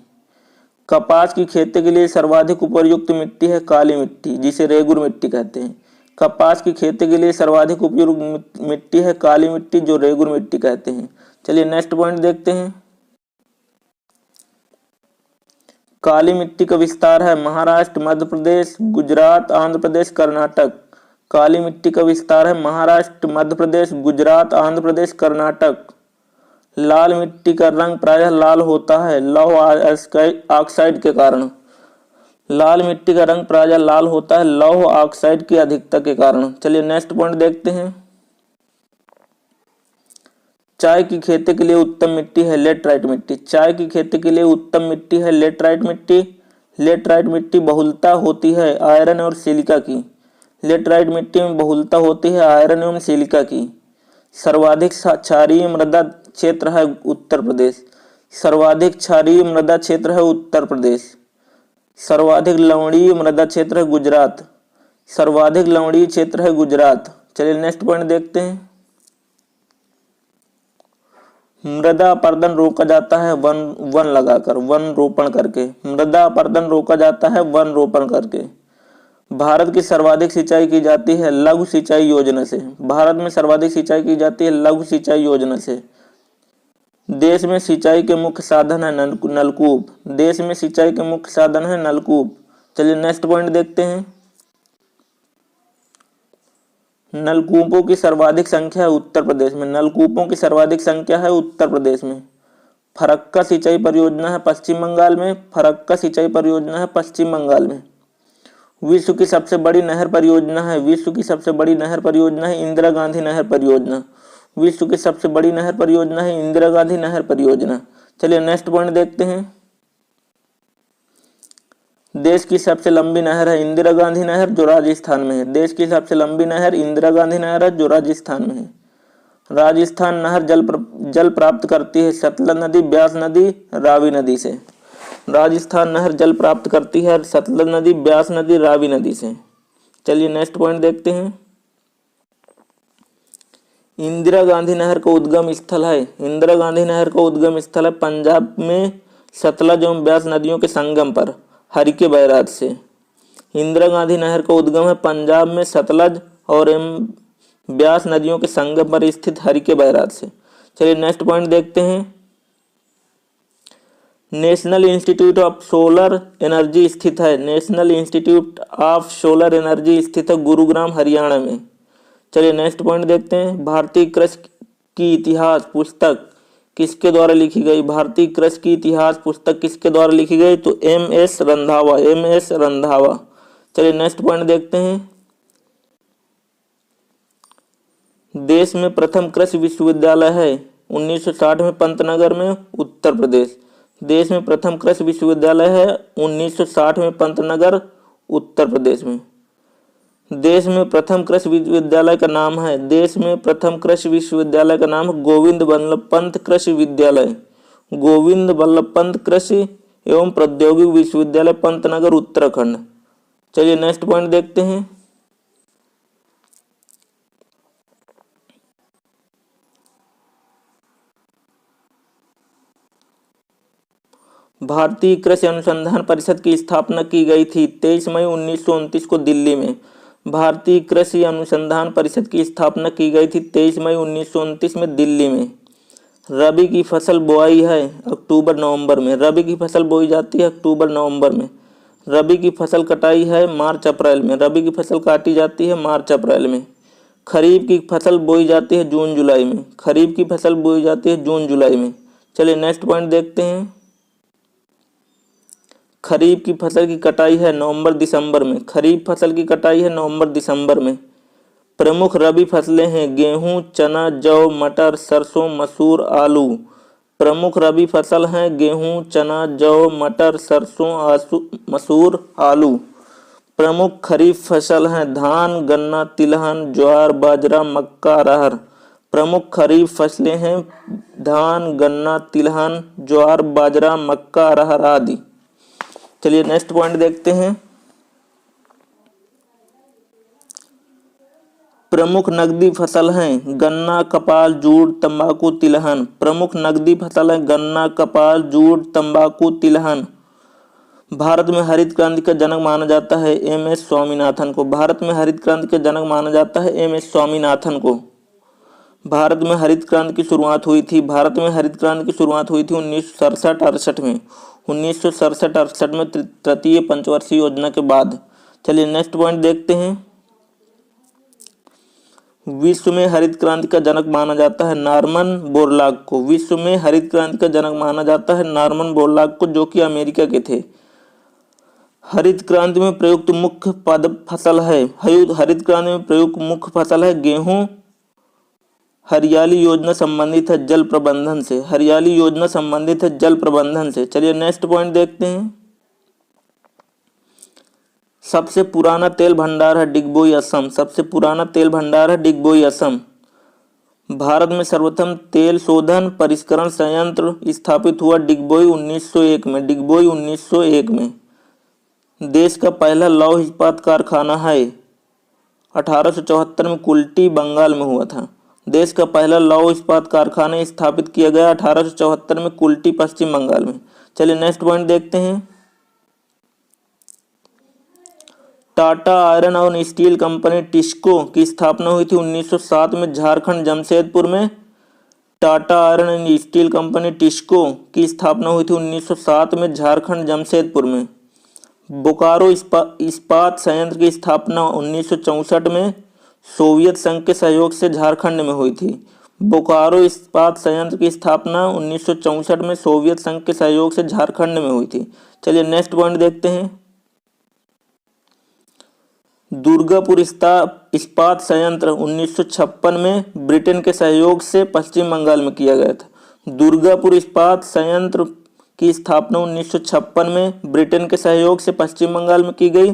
Speaker 1: कपास की खेती के लिए सर्वाधिक उपयुक्त मिट्टी है काली मिट्टी, जिसे रेगुर मिट्टी कहते हैं। कपास की खेती के लिए सर्वाधिक उपयुक्त मिट्टी है काली मिट्टी, जो रेगुर मिट्टी कहते हैं। चलिए नेक्स्ट पॉइंट देखते हैं। काली मिट्टी का विस्तार है महाराष्ट्र, मध्य प्रदेश, गुजरात, आंध्र प्रदेश, कर्नाटक। काली मिट्टी का विस्तार है महाराष्ट्र, मध्य प्रदेश, गुजरात, आंध्र प्रदेश, कर्नाटक। लाल मिट्टी का रंग प्रायः लाल होता है लौह ऑक्साइड के कारण, लाल मिट्टी का रंग प्रायः लाल होता है लौह ऑक्साइड की अधिकता के कारण। चलिए नेक्स्ट पॉइंट देखते हैं। चाय की खेती के लिए उत्तम मिट्टी है लेटराइट मिट्टी, चाय की खेती के लिए उत्तम मिट्टी है लेटराइट मिट्टी। लेटराइट मिट्टी बहुलता होती है आयरन और सिलिका की, लेटराइट मिट्टी में बहुलता होती है आयरन एवं सिलिका की। सर्वाधिक क्षारीय मृदा क्षेत्र है उत्तर प्रदेश, सर्वाधिक क्षारीय मृदा क्षेत्र है उत्तर प्रदेश। सर्वाधिक लवणीय मृदा क्षेत्र है गुजरात, सर्वाधिक लवणीय क्षेत्र है गुजरात। चलिए नेक्स्ट पॉइंट देखते हैं। मृदा अपरदन रोका जाता है वन लगाकर, वन रोपण करके, मृदा अपरदन रोका जाता है वन रोपण करके। भारत की सर्वाधिक सिंचाई की जाती है लघु सिंचाई योजना से, भारत में सर्वाधिक सिंचाई की जाती है लघु सिंचाई योजना से। देश में सिंचाई के मुख्य साधन है नलकूप, देश में सिंचाई के मुख्य साधन है नलकूप। चलिए नेक्स्ट पॉइंट देखते हैं। नलकूपों की सर्वाधिक संख्या है उत्तर प्रदेश में, नलकूपों की सर्वाधिक संख्या है उत्तर प्रदेश में। फरक्का सिंचाई परियोजना है पश्चिम बंगाल में, फरक्का सिंचाई परियोजना है पश्चिम बंगाल में। विश्व की सबसे बड़ी नहर परियोजना है, विश्व की सबसे बड़ी नहर परियोजना है इंदिरा गांधी नहर परियोजना, विश्व की सबसे बड़ी नहर परियोजना है इंदिरा गांधी नहर परियोजना। चलिए नेक्स्ट पॉइंट देखते हैं। देश की सबसे लंबी नहर है इंदिरा गांधी नहर, जो राजस्थान में है, देश की सबसे लंबी नहर इंदिरा गांधी नहर है, जो राजस्थान में है। राजस्थान नहर जल प्राप्त करती है सतलज नदी, ब्यास नदी, रावी नदी से। राजस्थान नहर जल प्राप्त करती है सतलज नदी, ब्यास नदी, रावी नदी से। चलिए नेक्स्ट पॉइंट देखते हैं। इंदिरा गांधी नहर का उद्गम स्थल है, इंदिरा गांधी नहर का उद्गम स्थल है पंजाब में सतलज एवं ब्यास नदियों के संगम पर हरिके बैराज से। इंदिरा गांधी नहर का उद्गम है पंजाब में सतलज और ब्यास नदियों के संगम पर स्थित हरिके बैराज से। चलिए नेक्स्ट पॉइंट देखते हैं। National institute of solar energy स्थित है, national institute of solar energy स्थित है गुरुग्राम हरियाणा में। चलिए नेक्स्ट पॉइंट देखते हैं। भारतीय कृषि की इतिहास पुस्तक किसके द्वारा लिखी गई, भारतीय कृषि की इतिहास पुस्तक किसके द्वारा लिखी गई, तो एम.एस. रंधावा, एम.एस. रंधावा। चलिए नेक्स्ट पॉइंट देखते हैं। देश में प्रथम कृषि विश्वविद्यालय है 1960 में पंतनगर में, उत्तर प्रदेश। देश में प्रथम कृषि विश्वविद्यालय है 1960 में पंतनगर, उत्तर प्रदेश में। देश में प्रथम कृषि विश्वविद्यालय का नाम है, देश में प्रथम कृषि विश्वविद्यालय का नाम है गोविंद बल्लभ पंत कृषि विद्यालय, गोविंद बल्लभ पंत कृषि एवं प्रौद्योगिक विश्वविद्यालय पंतनगर, उत्तराखंड। चलिए नेक्स्ट पॉइंट देखते हैं। भारतीय कृषि अनुसंधान परिषद की स्थापना की गई थी 23 मई 1929 को दिल्ली में। भारतीय कृषि अनुसंधान परिषद की स्थापना की गई थी 23 मई 1929 में दिल्ली में। रबी की फसल बोआई है अक्टूबर नवंबर में, रबी की फसल बोई जाती है अक्टूबर नवंबर में। रबी की फसल कटाई है मार्च अप्रैल में, रबी की फसल काटी जाती है मार्च अप्रैल में। खरीफ की फसल बोई जाती है जून जुलाई में। खरीफ की फसल बोई जाती है जून जुलाई में। चलिए नेक्स्ट पॉइंट देखते हैं। खरीफ की फसल की कटाई है नवंबर दिसंबर में। खरीफ फसल की कटाई है नवंबर दिसंबर में। प्रमुख रबी फसलें हैं गेहूं, चना, जौ, मटर, सरसों, मसूर, आलू। प्रमुख रबी फसल हैं गेहूं, चना, जौ, मटर, सरसों, मसूर, आलू। प्रमुख खरीफ फसल हैं धान, गन्ना, तिलहन, ज्वार, बाजरा, मक्का, अरहर। प्रमुख खरीफ फसलें हैं धान, गन्ना, तिलहन, ज्वार, बाजरा, मक्का, अरहर आदि। चलिए नेक्स्ट पॉइंट देखते हैं। प्रमुख नकदी फसल हैं गन्ना, कपास, जूट, तंबाकू, तिलहन। प्रमुख नकदी फसल हैं गन्ना, कपास, जूट, तंबाकू, तिलहन। भारत में हरित क्रांति का जनक माना जाता है एम.एस. स्वामीनाथन को। भारत में हरित क्रांति का जनक माना जाता है एम.एस. स्वामीनाथन को। भारत में हरित क्रांति की शुरुआत हुई थी 1967-68 में। 1967-68 में तृतीय पंचवर्षीय योजना के बाद। चलिए नेक्स्ट पॉइंट देखते हैं। विश्व में हरित क्रांति का जनक माना जाता है नॉर्मन बोरलॉग को। विश्व में हरित क्रांति का जनक माना जाता है नॉर्मन बोरलॉग को, जो कि अमेरिका के थे। हरित क्रांति में प्रयुक्त मुख्य फसल है हरित क्रांति में प्रयुक्त मुख्य फसल है गेहूं। हरियाली योजना संबंधित है जल प्रबंधन से। हरियाली योजना संबंधित है जल प्रबंधन से। चलिए नेक्स्ट पॉइंट देखते हैं। सबसे पुराना तेल भंडार है डिगबोई असम। सबसे पुराना तेल भंडार है डिगबोई असम। भारत में सर्वप्रथम तेल शोधन परिष्करण संयंत्र स्थापित हुआ डिगबोई 1901 में। डिगबोई 1901 में। देश का पहला लौह इस्पात कारखाना है 1874 में कुल्टी बंगाल में हुआ था। देश का पहला लौह इस्पात कारखाना स्थापित किया गया 1874 में कुल्टी पश्चिम बंगाल में। चलिए नेक्स्ट पॉइंट देखते हैं। टाटा आयरन और स्टील कंपनी टिस्को की स्थापना हुई थी 1907 में झारखंड जमशेदपुर में। Tata iron and steel company TISCO की स्थापना हुई थी 1907 में झारखंड जमशेदपुर में। बोकारो इस्पात संयंत्र की स्थापना 1964 में सोवियत संघ के सहयोग से झारखंड में हुई थी। बोकारो इस्पात संयंत्र की स्थापना 1964 में सोवियत संघ के सहयोग से झारखंड में हुई थी। चलिए नेक्स्ट पॉइंट देखते हैं। दुर्गापुर इस्पात संयंत्र 1956 में ब्रिटेन के सहयोग से पश्चिम बंगाल में किया गया था। दुर्गापुर इस्पात संयंत्र की स्थापना 1956 में ब्रिटेन के सहयोग से पश्चिम बंगाल में की गई।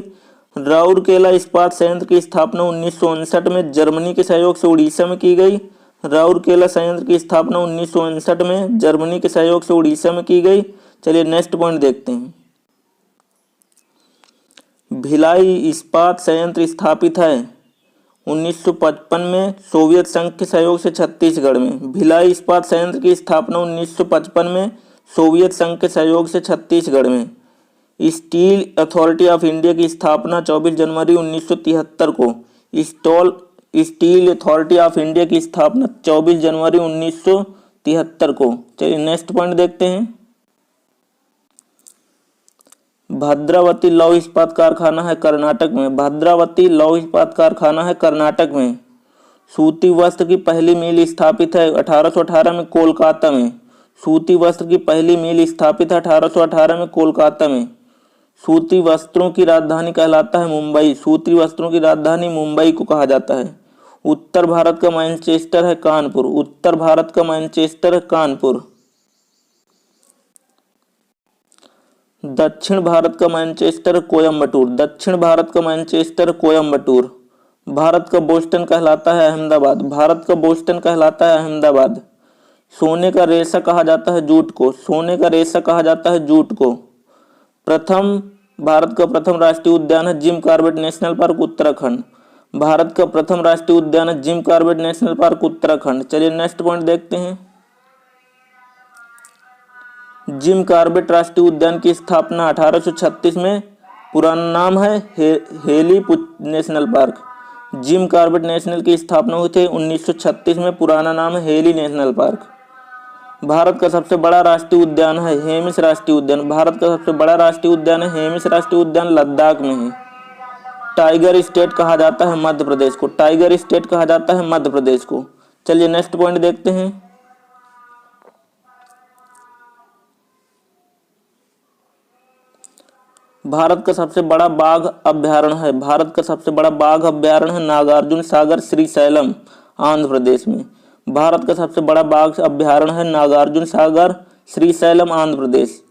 Speaker 1: राउरकेला इस्पात संयंत्र की स्थापना 1959 में जर्मनी के सहयोग से उड़ीसा में की गई। राउरकेला संयंत्र की स्थापना 1959 में जर्मनी के सहयोग से उड़ीसा में की गई। चलिए नेक्स्ट पॉइंट देखते हैं। भिलाई इस्पात संयंत्र स्थापित है 1955 में सोवियत संघ के सहयोग से छत्तीसगढ़ में। भिलाई इस्पात संयंत्र की स्थापना 1955 में सोवियत संघ के सहयोग से छत्तीसगढ़ में। स्टील अथॉरिटी ऑफ इंडिया की स्थापना 24 जनवरी 1973 को। स्टील अथॉरिटी ऑफ इंडिया की स्थापना 24 जनवरी 1973 को। चलिए नेक्स्ट पॉइंट देखते हैं। भद्रावती लौह इस्पात कारखाना है कर्नाटक में। भद्रावती लौह इस्पात कारखाना है कर्नाटक में। सूती वस्त्र की पहली मिल स्थापित है 1818 में कोलकाता में। सूती वस्त्र की पहली मिल स्थापित है 1818 में कोलकाता में। सूती वस्त्रों की राजधानी कहलाता है मुंबई। सूती वस्त्रों की राजधानी मुंबई को कहा जाता है। उत्तर भारत का मैनचेस्टर है कानपुर। उत्तर भारत का मैनचेस्टर है कानपुर। दक्षिण भारत का मैनचेस्टर कोयम्बटूर। दक्षिण भारत का मैनचेस्टर कोयम्बटूर। भारत का बोस्टन कहलाता है अहमदाबाद। भारत का बोस्टन कहलाता है अहमदाबाद। सोने का रेशा कहा जाता है जूट को। सोने का रेशा कहा जाता है जूट को। भारत का प्रथम राष्ट्रीय उद्यान है Jim Corbett national park Uttarakhand. Bharat का प्रथम राष्ट्रीय उद्यान है Jim Corbett national park Uttarakhand. चलिए नेक्स्ट पॉइंट देखते हैं। जिम कॉर्बेट राष्ट्रीय उद्यान की स्थापना 1836 में। पुराना नाम है heli national park. Jim Corbett national की स्थापना हुई थी 1936 में। पुराना नाम है हेली नेशनल पार्क। भारत का सबसे बड़ा राष्ट्रीय उद्यान है हेमिस राष्ट्रीय उद्यान। भारत का सबसे बड़ा राष्ट्रीय उद्यान है हेमिस राष्ट्रीय उद्यान, लद्दाख में है। टाइगर स्टेट कहा जाता है मध्य प्रदेश को, टाइगर स्टेट कहा जाता है मध्य प्रदेश को। चलिए नेक्स्ट पॉइंट देखते हैं। भारत का सबसे बड़ा बाघ अभ्यारण्य है, भारत का सबसे बड़ा बाघ अभ्यारण्य है नागार्जुन सागर श्रीशैलम आंध्र प्रदेश में। भारत का सबसे बड़ा बाघ अभ्यारण्य है Nagarjuna Sagar Srisailam Andhra Pradesh.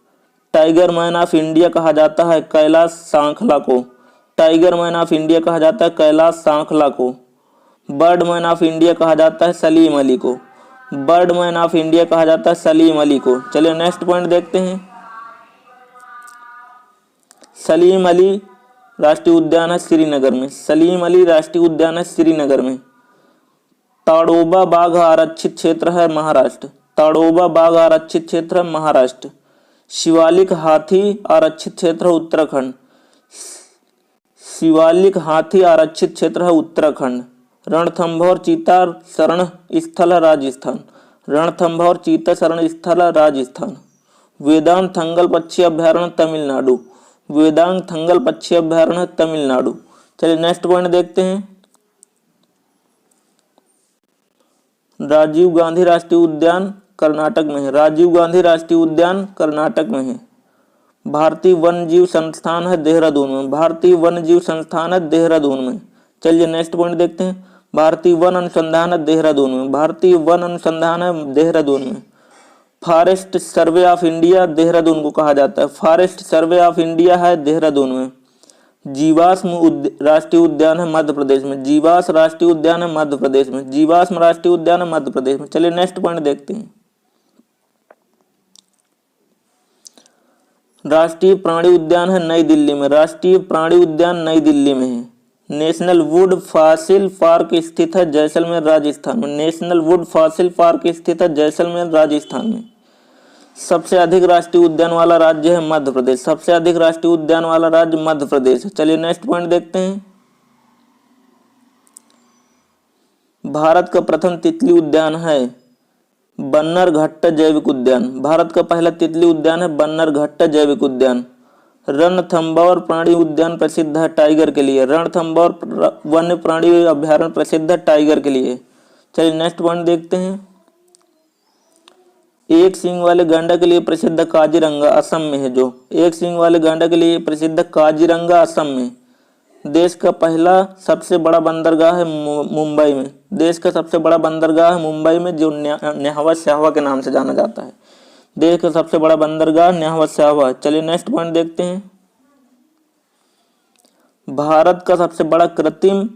Speaker 1: Tiger man of India कहा जाता है कैलाश सांखला को, टाइगर मैन ऑफ इंडिया कहा जाता है कैलाश सांखला को। बर्ड मैन ऑफ इंडिया कहा जाता है सलीम अली को, बर्ड मैन ऑफ इंडिया कहा जाता है सलीम अली को। चलिए नेक्स्ट पॉइंट देखते हैं। सलीम अली राष्ट्रीय उद्यान है श्रीनगर में, सलीम अली राष्ट्रीय उद्यान है श्रीनगर में। ताड़ोबा बाघ आरक्षित क्षेत्र है महाराष्ट्र, ताड़ोबा बाघ आरक्षित क्षेत्र है महाराष्ट्र। शिवालिक हाथी आरक्षित क्षेत्र है उत्तराखंड, शिवालिक हाथी आरक्षित क्षेत्र है उत्तराखंड। रणथंभौर चीता शरण स्थल है राजस्थान, रणथंभौर चीता शरण स्थल है राजस्थान। वेदांत थंगल पक्षी अभ्यारण्य तमिलनाडु, वेदांत थंगल पक्षी अभ्यारण्य तमिलनाडु। चलिए नेक्स्ट पॉइंट देखते हैं। राजीव गांधी राष्ट्रीय उद्यान कर्नाटक में है, राजीव गांधी राष्ट्रीय उद्यान कर्नाटक में है। भारतीय वन्य जीव संस्थान है देहरादून में, भारतीय वन्य जीव संस्थान है देहरादून में। चलिए नेक्स्ट पॉइंट देखते हैं। भारतीय वन अनुसंधान है देहरादून में, भारतीय वन अनुसंधान है देहरादून में। Forest survey of India Dehradun को कहा जाता है, फॉरेस्ट सर्वे ऑफ इंडिया है देहरादून में। जीवाश्म राष्ट्रीय उद्यान है मध्य प्रदेश में, जीवाश्म राष्ट्रीय उद्यान है मध्य प्रदेश में, जीवाश्म राष्ट्रीय उद्यान है मध्य प्रदेश में। चलिए नेक्स्ट पॉइंट देखते हैं। राष्ट्रीय प्राणी उद्यान है नई दिल्ली में, राष्ट्रीय प्राणी उद्यान नई दिल्ली में है। नेशनल वुड फॉसिल पार्क स्थित है जैसलमेर राजस्थान में, नेशनल वुड फॉसिल पार्क स्थित है जैसलमेर राजस्थान में। सबसे अधिक राष्ट्रीय उद्यान वाला राज्य है मध्य प्रदेश, सबसे अधिक राष्ट्रीय उद्यान वाला राज्य मध्य प्रदेश है। चलिए नेक्स्ट पॉइंट देखते हैं। भारत का प्रथम तितली उद्यान है बन्नरघट्टा जैविक उद्यान, भारत का पहला तितली उद्यान है बन्नरघट्टा जैविक उद्यान। रणथंभौर प्राणी उद्यान प्रसिद्ध है टाइगर के लिए, रणथंभौर वन्य प्राणी अभ्यारण्य प्रसिद्ध है टाइगर के लिए। चलिए नेक्स्ट पॉइंट देखते हैं। एक सींग वाले गांडा के लिए प्रसिद्ध काजीरंगा असम में है, जो एक सींग वाले गांडा के लिए प्रसिद्ध काजीरंगा असम में। देश का पहला सबसे बड़ा बंदरगाह है मुंबई में, देश का सबसे बड़ा बंदरगाह है मुंबई में, जो न्याहवा स्याहवा के नाम से जाना जाता है। देश का सबसे बड़ा बंदरगाह न्याहवा स्याहवा। चलिए नेक्स्ट पॉइंट देखते हैं। भारत का सबसे बड़ा कृत्रिम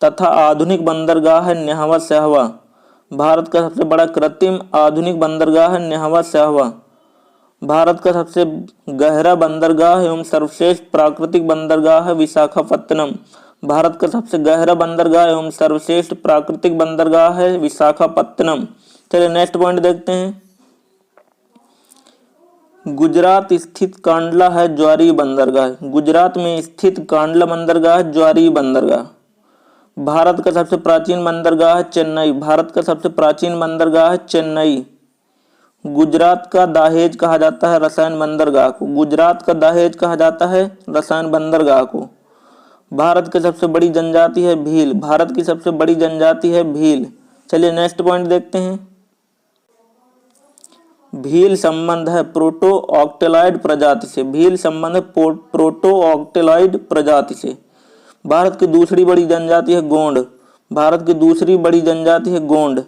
Speaker 1: तथा आधुनिक बंदरगाह है न्याहवा स्याहवा, भारत का सबसे बड़ा कृत्रिम आधुनिक बंदरगाह है न्याहवा स्याहवा। भारत का सबसे गहरा बंदरगाह एवं सर्वश्रेष्ठ प्राकृतिक बंदरगाह है विशाखापत्तनम, भारत का सबसे गहरा बंदरगाह एवं सर्वश्रेष्ठ प्राकृतिक बंदरगाह है विशाखापत्तनम। चलिए नेक्स्ट पॉइंट देखते हैं। गुजरात स्थित कांडला है ज्वारीय बंदरगाह, गुजरात में स्थित कांडला बंदरगाह ज्वारीय बंदरगाह। भारत का सबसे प्राचीन बंदरगाह है चेन्नई, भारत का सबसे प्राचीन बंदरगाह है चेन्नई। गुजरात का दाहेज कहा जाता है रसायन बंदरगाह को, गुजरात का दाहेज कहा जाता है रसायन बंदरगाह को। भारत की सबसे बड़ी जनजाति है भील, भारत की सबसे बड़ी जनजाति है भील। चलिए नेक्स्ट पॉइंट देखते हैं। भील संबंध है प्रोटो ऑक्टेलॉइड प्रजाति से, भील संबंध है प्रोटो ऑक्टेलॉइड प्रजाति से। भारत की दूसरी बड़ी जनजाति है गोंड, भारत की दूसरी बड़ी जनजाति है गोंड।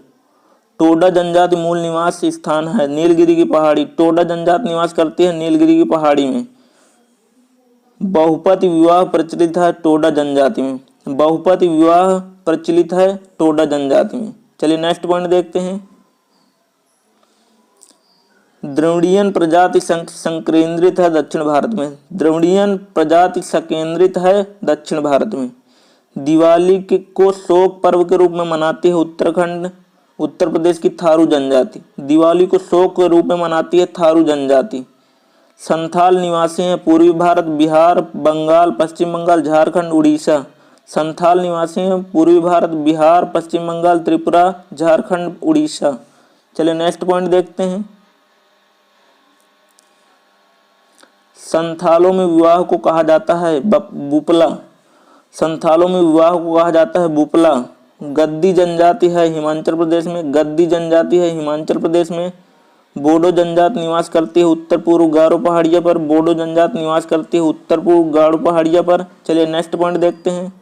Speaker 1: टोडा जनजाति मूल निवास स्थान है नीलगिरी की पहाड़ी, टोडा जनजाति निवास करती है नीलगिरी की पहाड़ी में। बहुपति विवाह प्रचलित है टोडा जनजाति में, बहुपति विवाह प्रचलित है टोडा जनजाति में। चलिए नेक्स्ट पॉइंट देखते हैं। द्रविड़ियन प्रजाति संकेंद्रित है दक्षिण भारत में, द्रविड़ियन प्रजाति संकेंद्रित है दक्षिण भारत में। दिवाली को शोक पर्व के रूप में मनाती है उत्तराखंड उत्तर प्रदेश की थारू जनजाति, दिवाली को शोक के रूप में मनाती है थारू जनजाति। संथाल निवासी हैं पूर्वी भारत, बिहार, बंगाल, पश्चिम बंगाल, झारखंड, उड़ीसा। संथाल निवासी हैं पूर्वी भारत, बिहार, पश्चिम बंगाल, त्रिपुरा, झारखंड, उड़ीसा। चलिए नेक्स्ट पॉइंट देखते हैं। संथालों में विवाह को कहा जाता है बुपला, संथालों में विवाह को कहा जाता है बुपला। गद्दी जनजाति है हिमाचल प्रदेश में, गद्दी जनजाति है हिमाचल प्रदेश में। बोडो जनजाति निवास करती है उत्तर पूर्व गारो पहाड़िया पर, बोडो जनजाति निवास करती है उत्तर पूर्व गारो पहाड़िया पर। चलिए नेक्स्ट पॉइंट देखते हैं।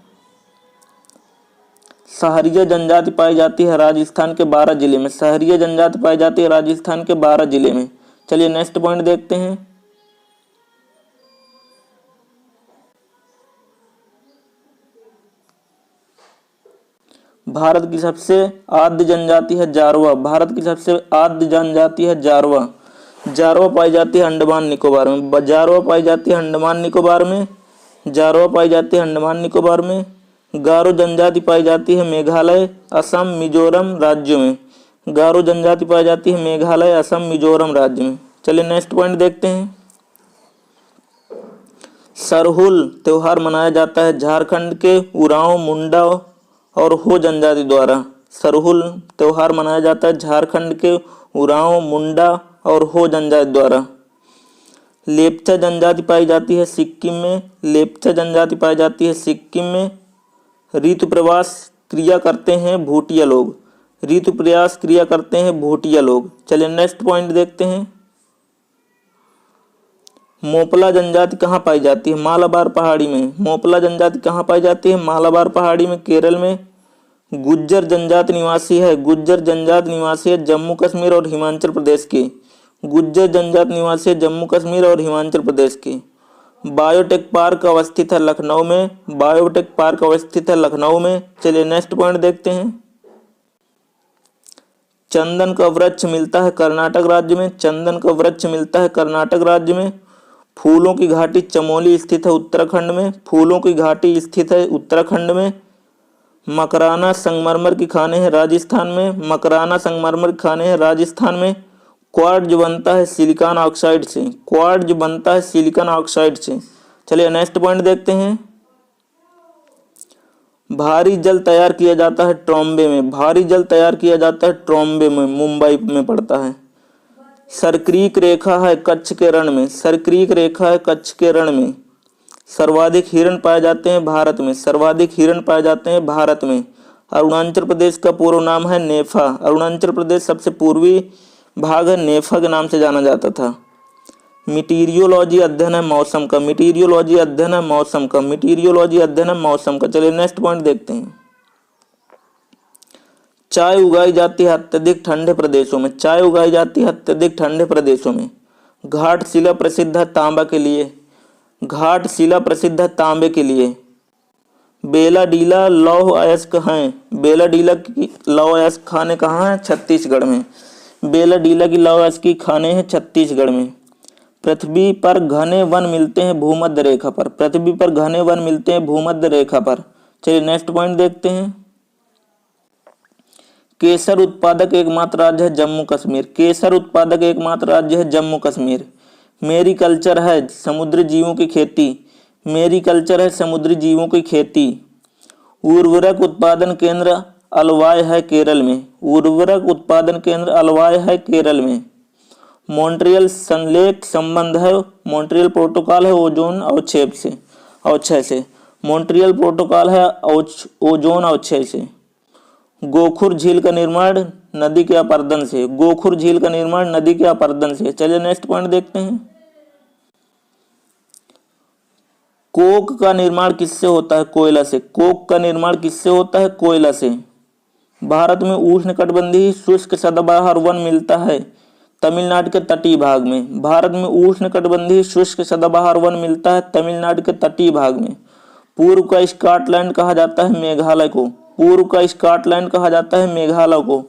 Speaker 1: सहरिया जनजाति पाई जाती है राजस्थान के 12 जिले में, सहरिया जनजाति पाई जाती है राजस्थान के 12 जिले में। चलिए नेक्स्ट पॉइंट देखते हैं। भारत की सबसे आद्य जनजाति है जारवा, भारत की सबसे आद्य जनजाति है जारवा। जारवा पाई जाती है अंडमान निकोबार में, जारवा पाई जाती है अंडमान निकोबार में, जारवा पाई जाती है अंडमान निकोबार में। गारो जनजाति पाई जाती है मेघालय, असम, मिजोरम राज्यों में, गारो जनजाति पाई जाती है मेघालय, असम, मिजोरम राज्य में। चलिए नेक्स्ट पॉइंट देखते हैं। सरहुल त्योहार मनाया जाता है झारखंड के उरांव, मुंडा और हो जनजाति द्वारा। सरहुल त्योहार मनाया जाता है झारखंड के उरांव, मुंडा और हो जनजाति द्वारा। लेप्चा जनजाति पाई जाती है सिक्किम में, लेप्चा जनजाति पाई जाती है सिक्किम में। ऋतु प्रवास क्रिया करते हैं भूटिया लोग, ऋतु प्रयास क्रिया करते हैं भूटिया लोग। चलिए नेक्स्ट पॉइंट देखते हैं। मोपला जनजाति कहाँ पाई जाती है? मालाबार पहाड़ी में। मोपला जनजाति कहाँ पाई जाती है? मालाबार पहाड़ी में, केरल में। गुज्जर जनजाति निवासी है, गुज्जर जनजाति निवासी है जम्मू कश्मीर और हिमाचल प्रदेश की, गुज्जर जनजाति निवासी है जम्मू कश्मीर और हिमाचल प्रदेश की। बायोटेक पार्क अवस्थित है लखनऊ में, बायोटेक पार्क अवस्थित है लखनऊ में। चलिए नेक्स्ट पॉइंट देखते हैं। चंदन का वृक्ष मिलता है कर्नाटक राज्य में, चंदन का वृक्ष मिलता है कर्नाटक राज्य में। फूलों की घाटी चमोली स्थित है उत्तराखंड में, फूलों की घाटी स्थित है उत्तराखंड में। मकराना संगमरमर की खाने हैं राजस्थान में, मकराना संगमरमर की खाने हैं राजस्थान में। क्वार्ट्ज बनता है सिलिकॉन ऑक्साइड से, क्वार्ट्ज बनता है सिलिकॉन ऑक्साइड से। चलिए नेक्स्ट पॉइंट देखते हैं। भारी जल तैयार किया जाता है ट्रॉम्बे में, भारी जल तैयार किया जाता है ट्रॉम्बे में, मुंबई में पड़ता है। सरक्रीक रेखा है कच्छ के रण में, सरक्रीक रेखा है कच्छ के रण में। सर्वाधिक हिरण पाए जाते हैं भारत में, सर्वाधिक हिरण पाए जाते हैं भारत में। अरुणाचल प्रदेश का पूर्व नाम है नेफा, अरुणाचल प्रदेश सबसे पूर्वी भाग है नेफा के नाम से जाना जाता था। मीटीरियोलॉजी अध्ययन है मौसम का, मीटीरियोलॉजी अध्ययन है मौसम का, मीटीरियोलॉजी अध्ययन है मौसम का। चलिए नेक्स्ट पॉइंट देखते हैं। चाय उगाई जाती है अत्यधिक ठंडे प्रदेशों में, चाय उगाई जाती है अत्यधिक ठंडे प्रदेशों में। घाटशिला प्रसिद्ध है तांबा के लिए, घाटशिला प्रसिद्ध है तांबे के लिए। बेलाडीला लौह अयस्क हैं, बेलाडीला की लौह अयस्क खाने कहाँ हैं? छत्तीसगढ़ में, बेलाडीला की लौह अयस्क की खाने हैं छत्तीसगढ़ में। पृथ्वी पर घने वन मिलते हैं भूमध्य रेखा पर, पृथ्वी पर घने वन मिलते हैं भूमध्य रेखा पर। चलिए नेक्स्ट पॉइंट देखते हैं। केसर उत्पादक एकमात्र राज्य है जम्मू कश्मीर, केसर उत्पादक एकमात्र राज्य है जम्मू कश्मीर। मेरीकल्चर है समुद्री जीवों की खेती, मेरीकल्चर है समुद्री जीवों की खेती। उर्वरक उत्पादन केंद्र अलवाय है केरल में, उर्वरक उत्पादन केंद्र अलवाय है केरल में। मॉन्ट्रियल संलेख संबंध है, मॉन्ट्रियल प्रोटोकॉल है ओजोन अवक्षेप से, अवक्षय से, मॉन्ट्रियल प्रोटोकॉल है ओजोन अवक्षय से। गोखुर झील का निर्माण नदी के अपरदन से, गोखुर झील का निर्माण नदी के अपरदन से। चलिए नेक्स्ट पॉइंट देखते हैं। कोक का निर्माण किससे होता है? कोयला से, कोक का निर्माण किससे होता है? कोयला से। भारत में उष्णकटिबंधीय शुष्क सदाबहार वन मिलता है तमिलनाडु के तटीय भाग में, भारत में उष्णकटिबंधीय शुष्क सदाबहार वन मिलता है तमिलनाडु के तटीय भाग में। पूर्व का स्कॉटलैंड कहा जाता है मेघालय को, पूर्व का स्कॉटलैंड कहा जाता है मेघालय को।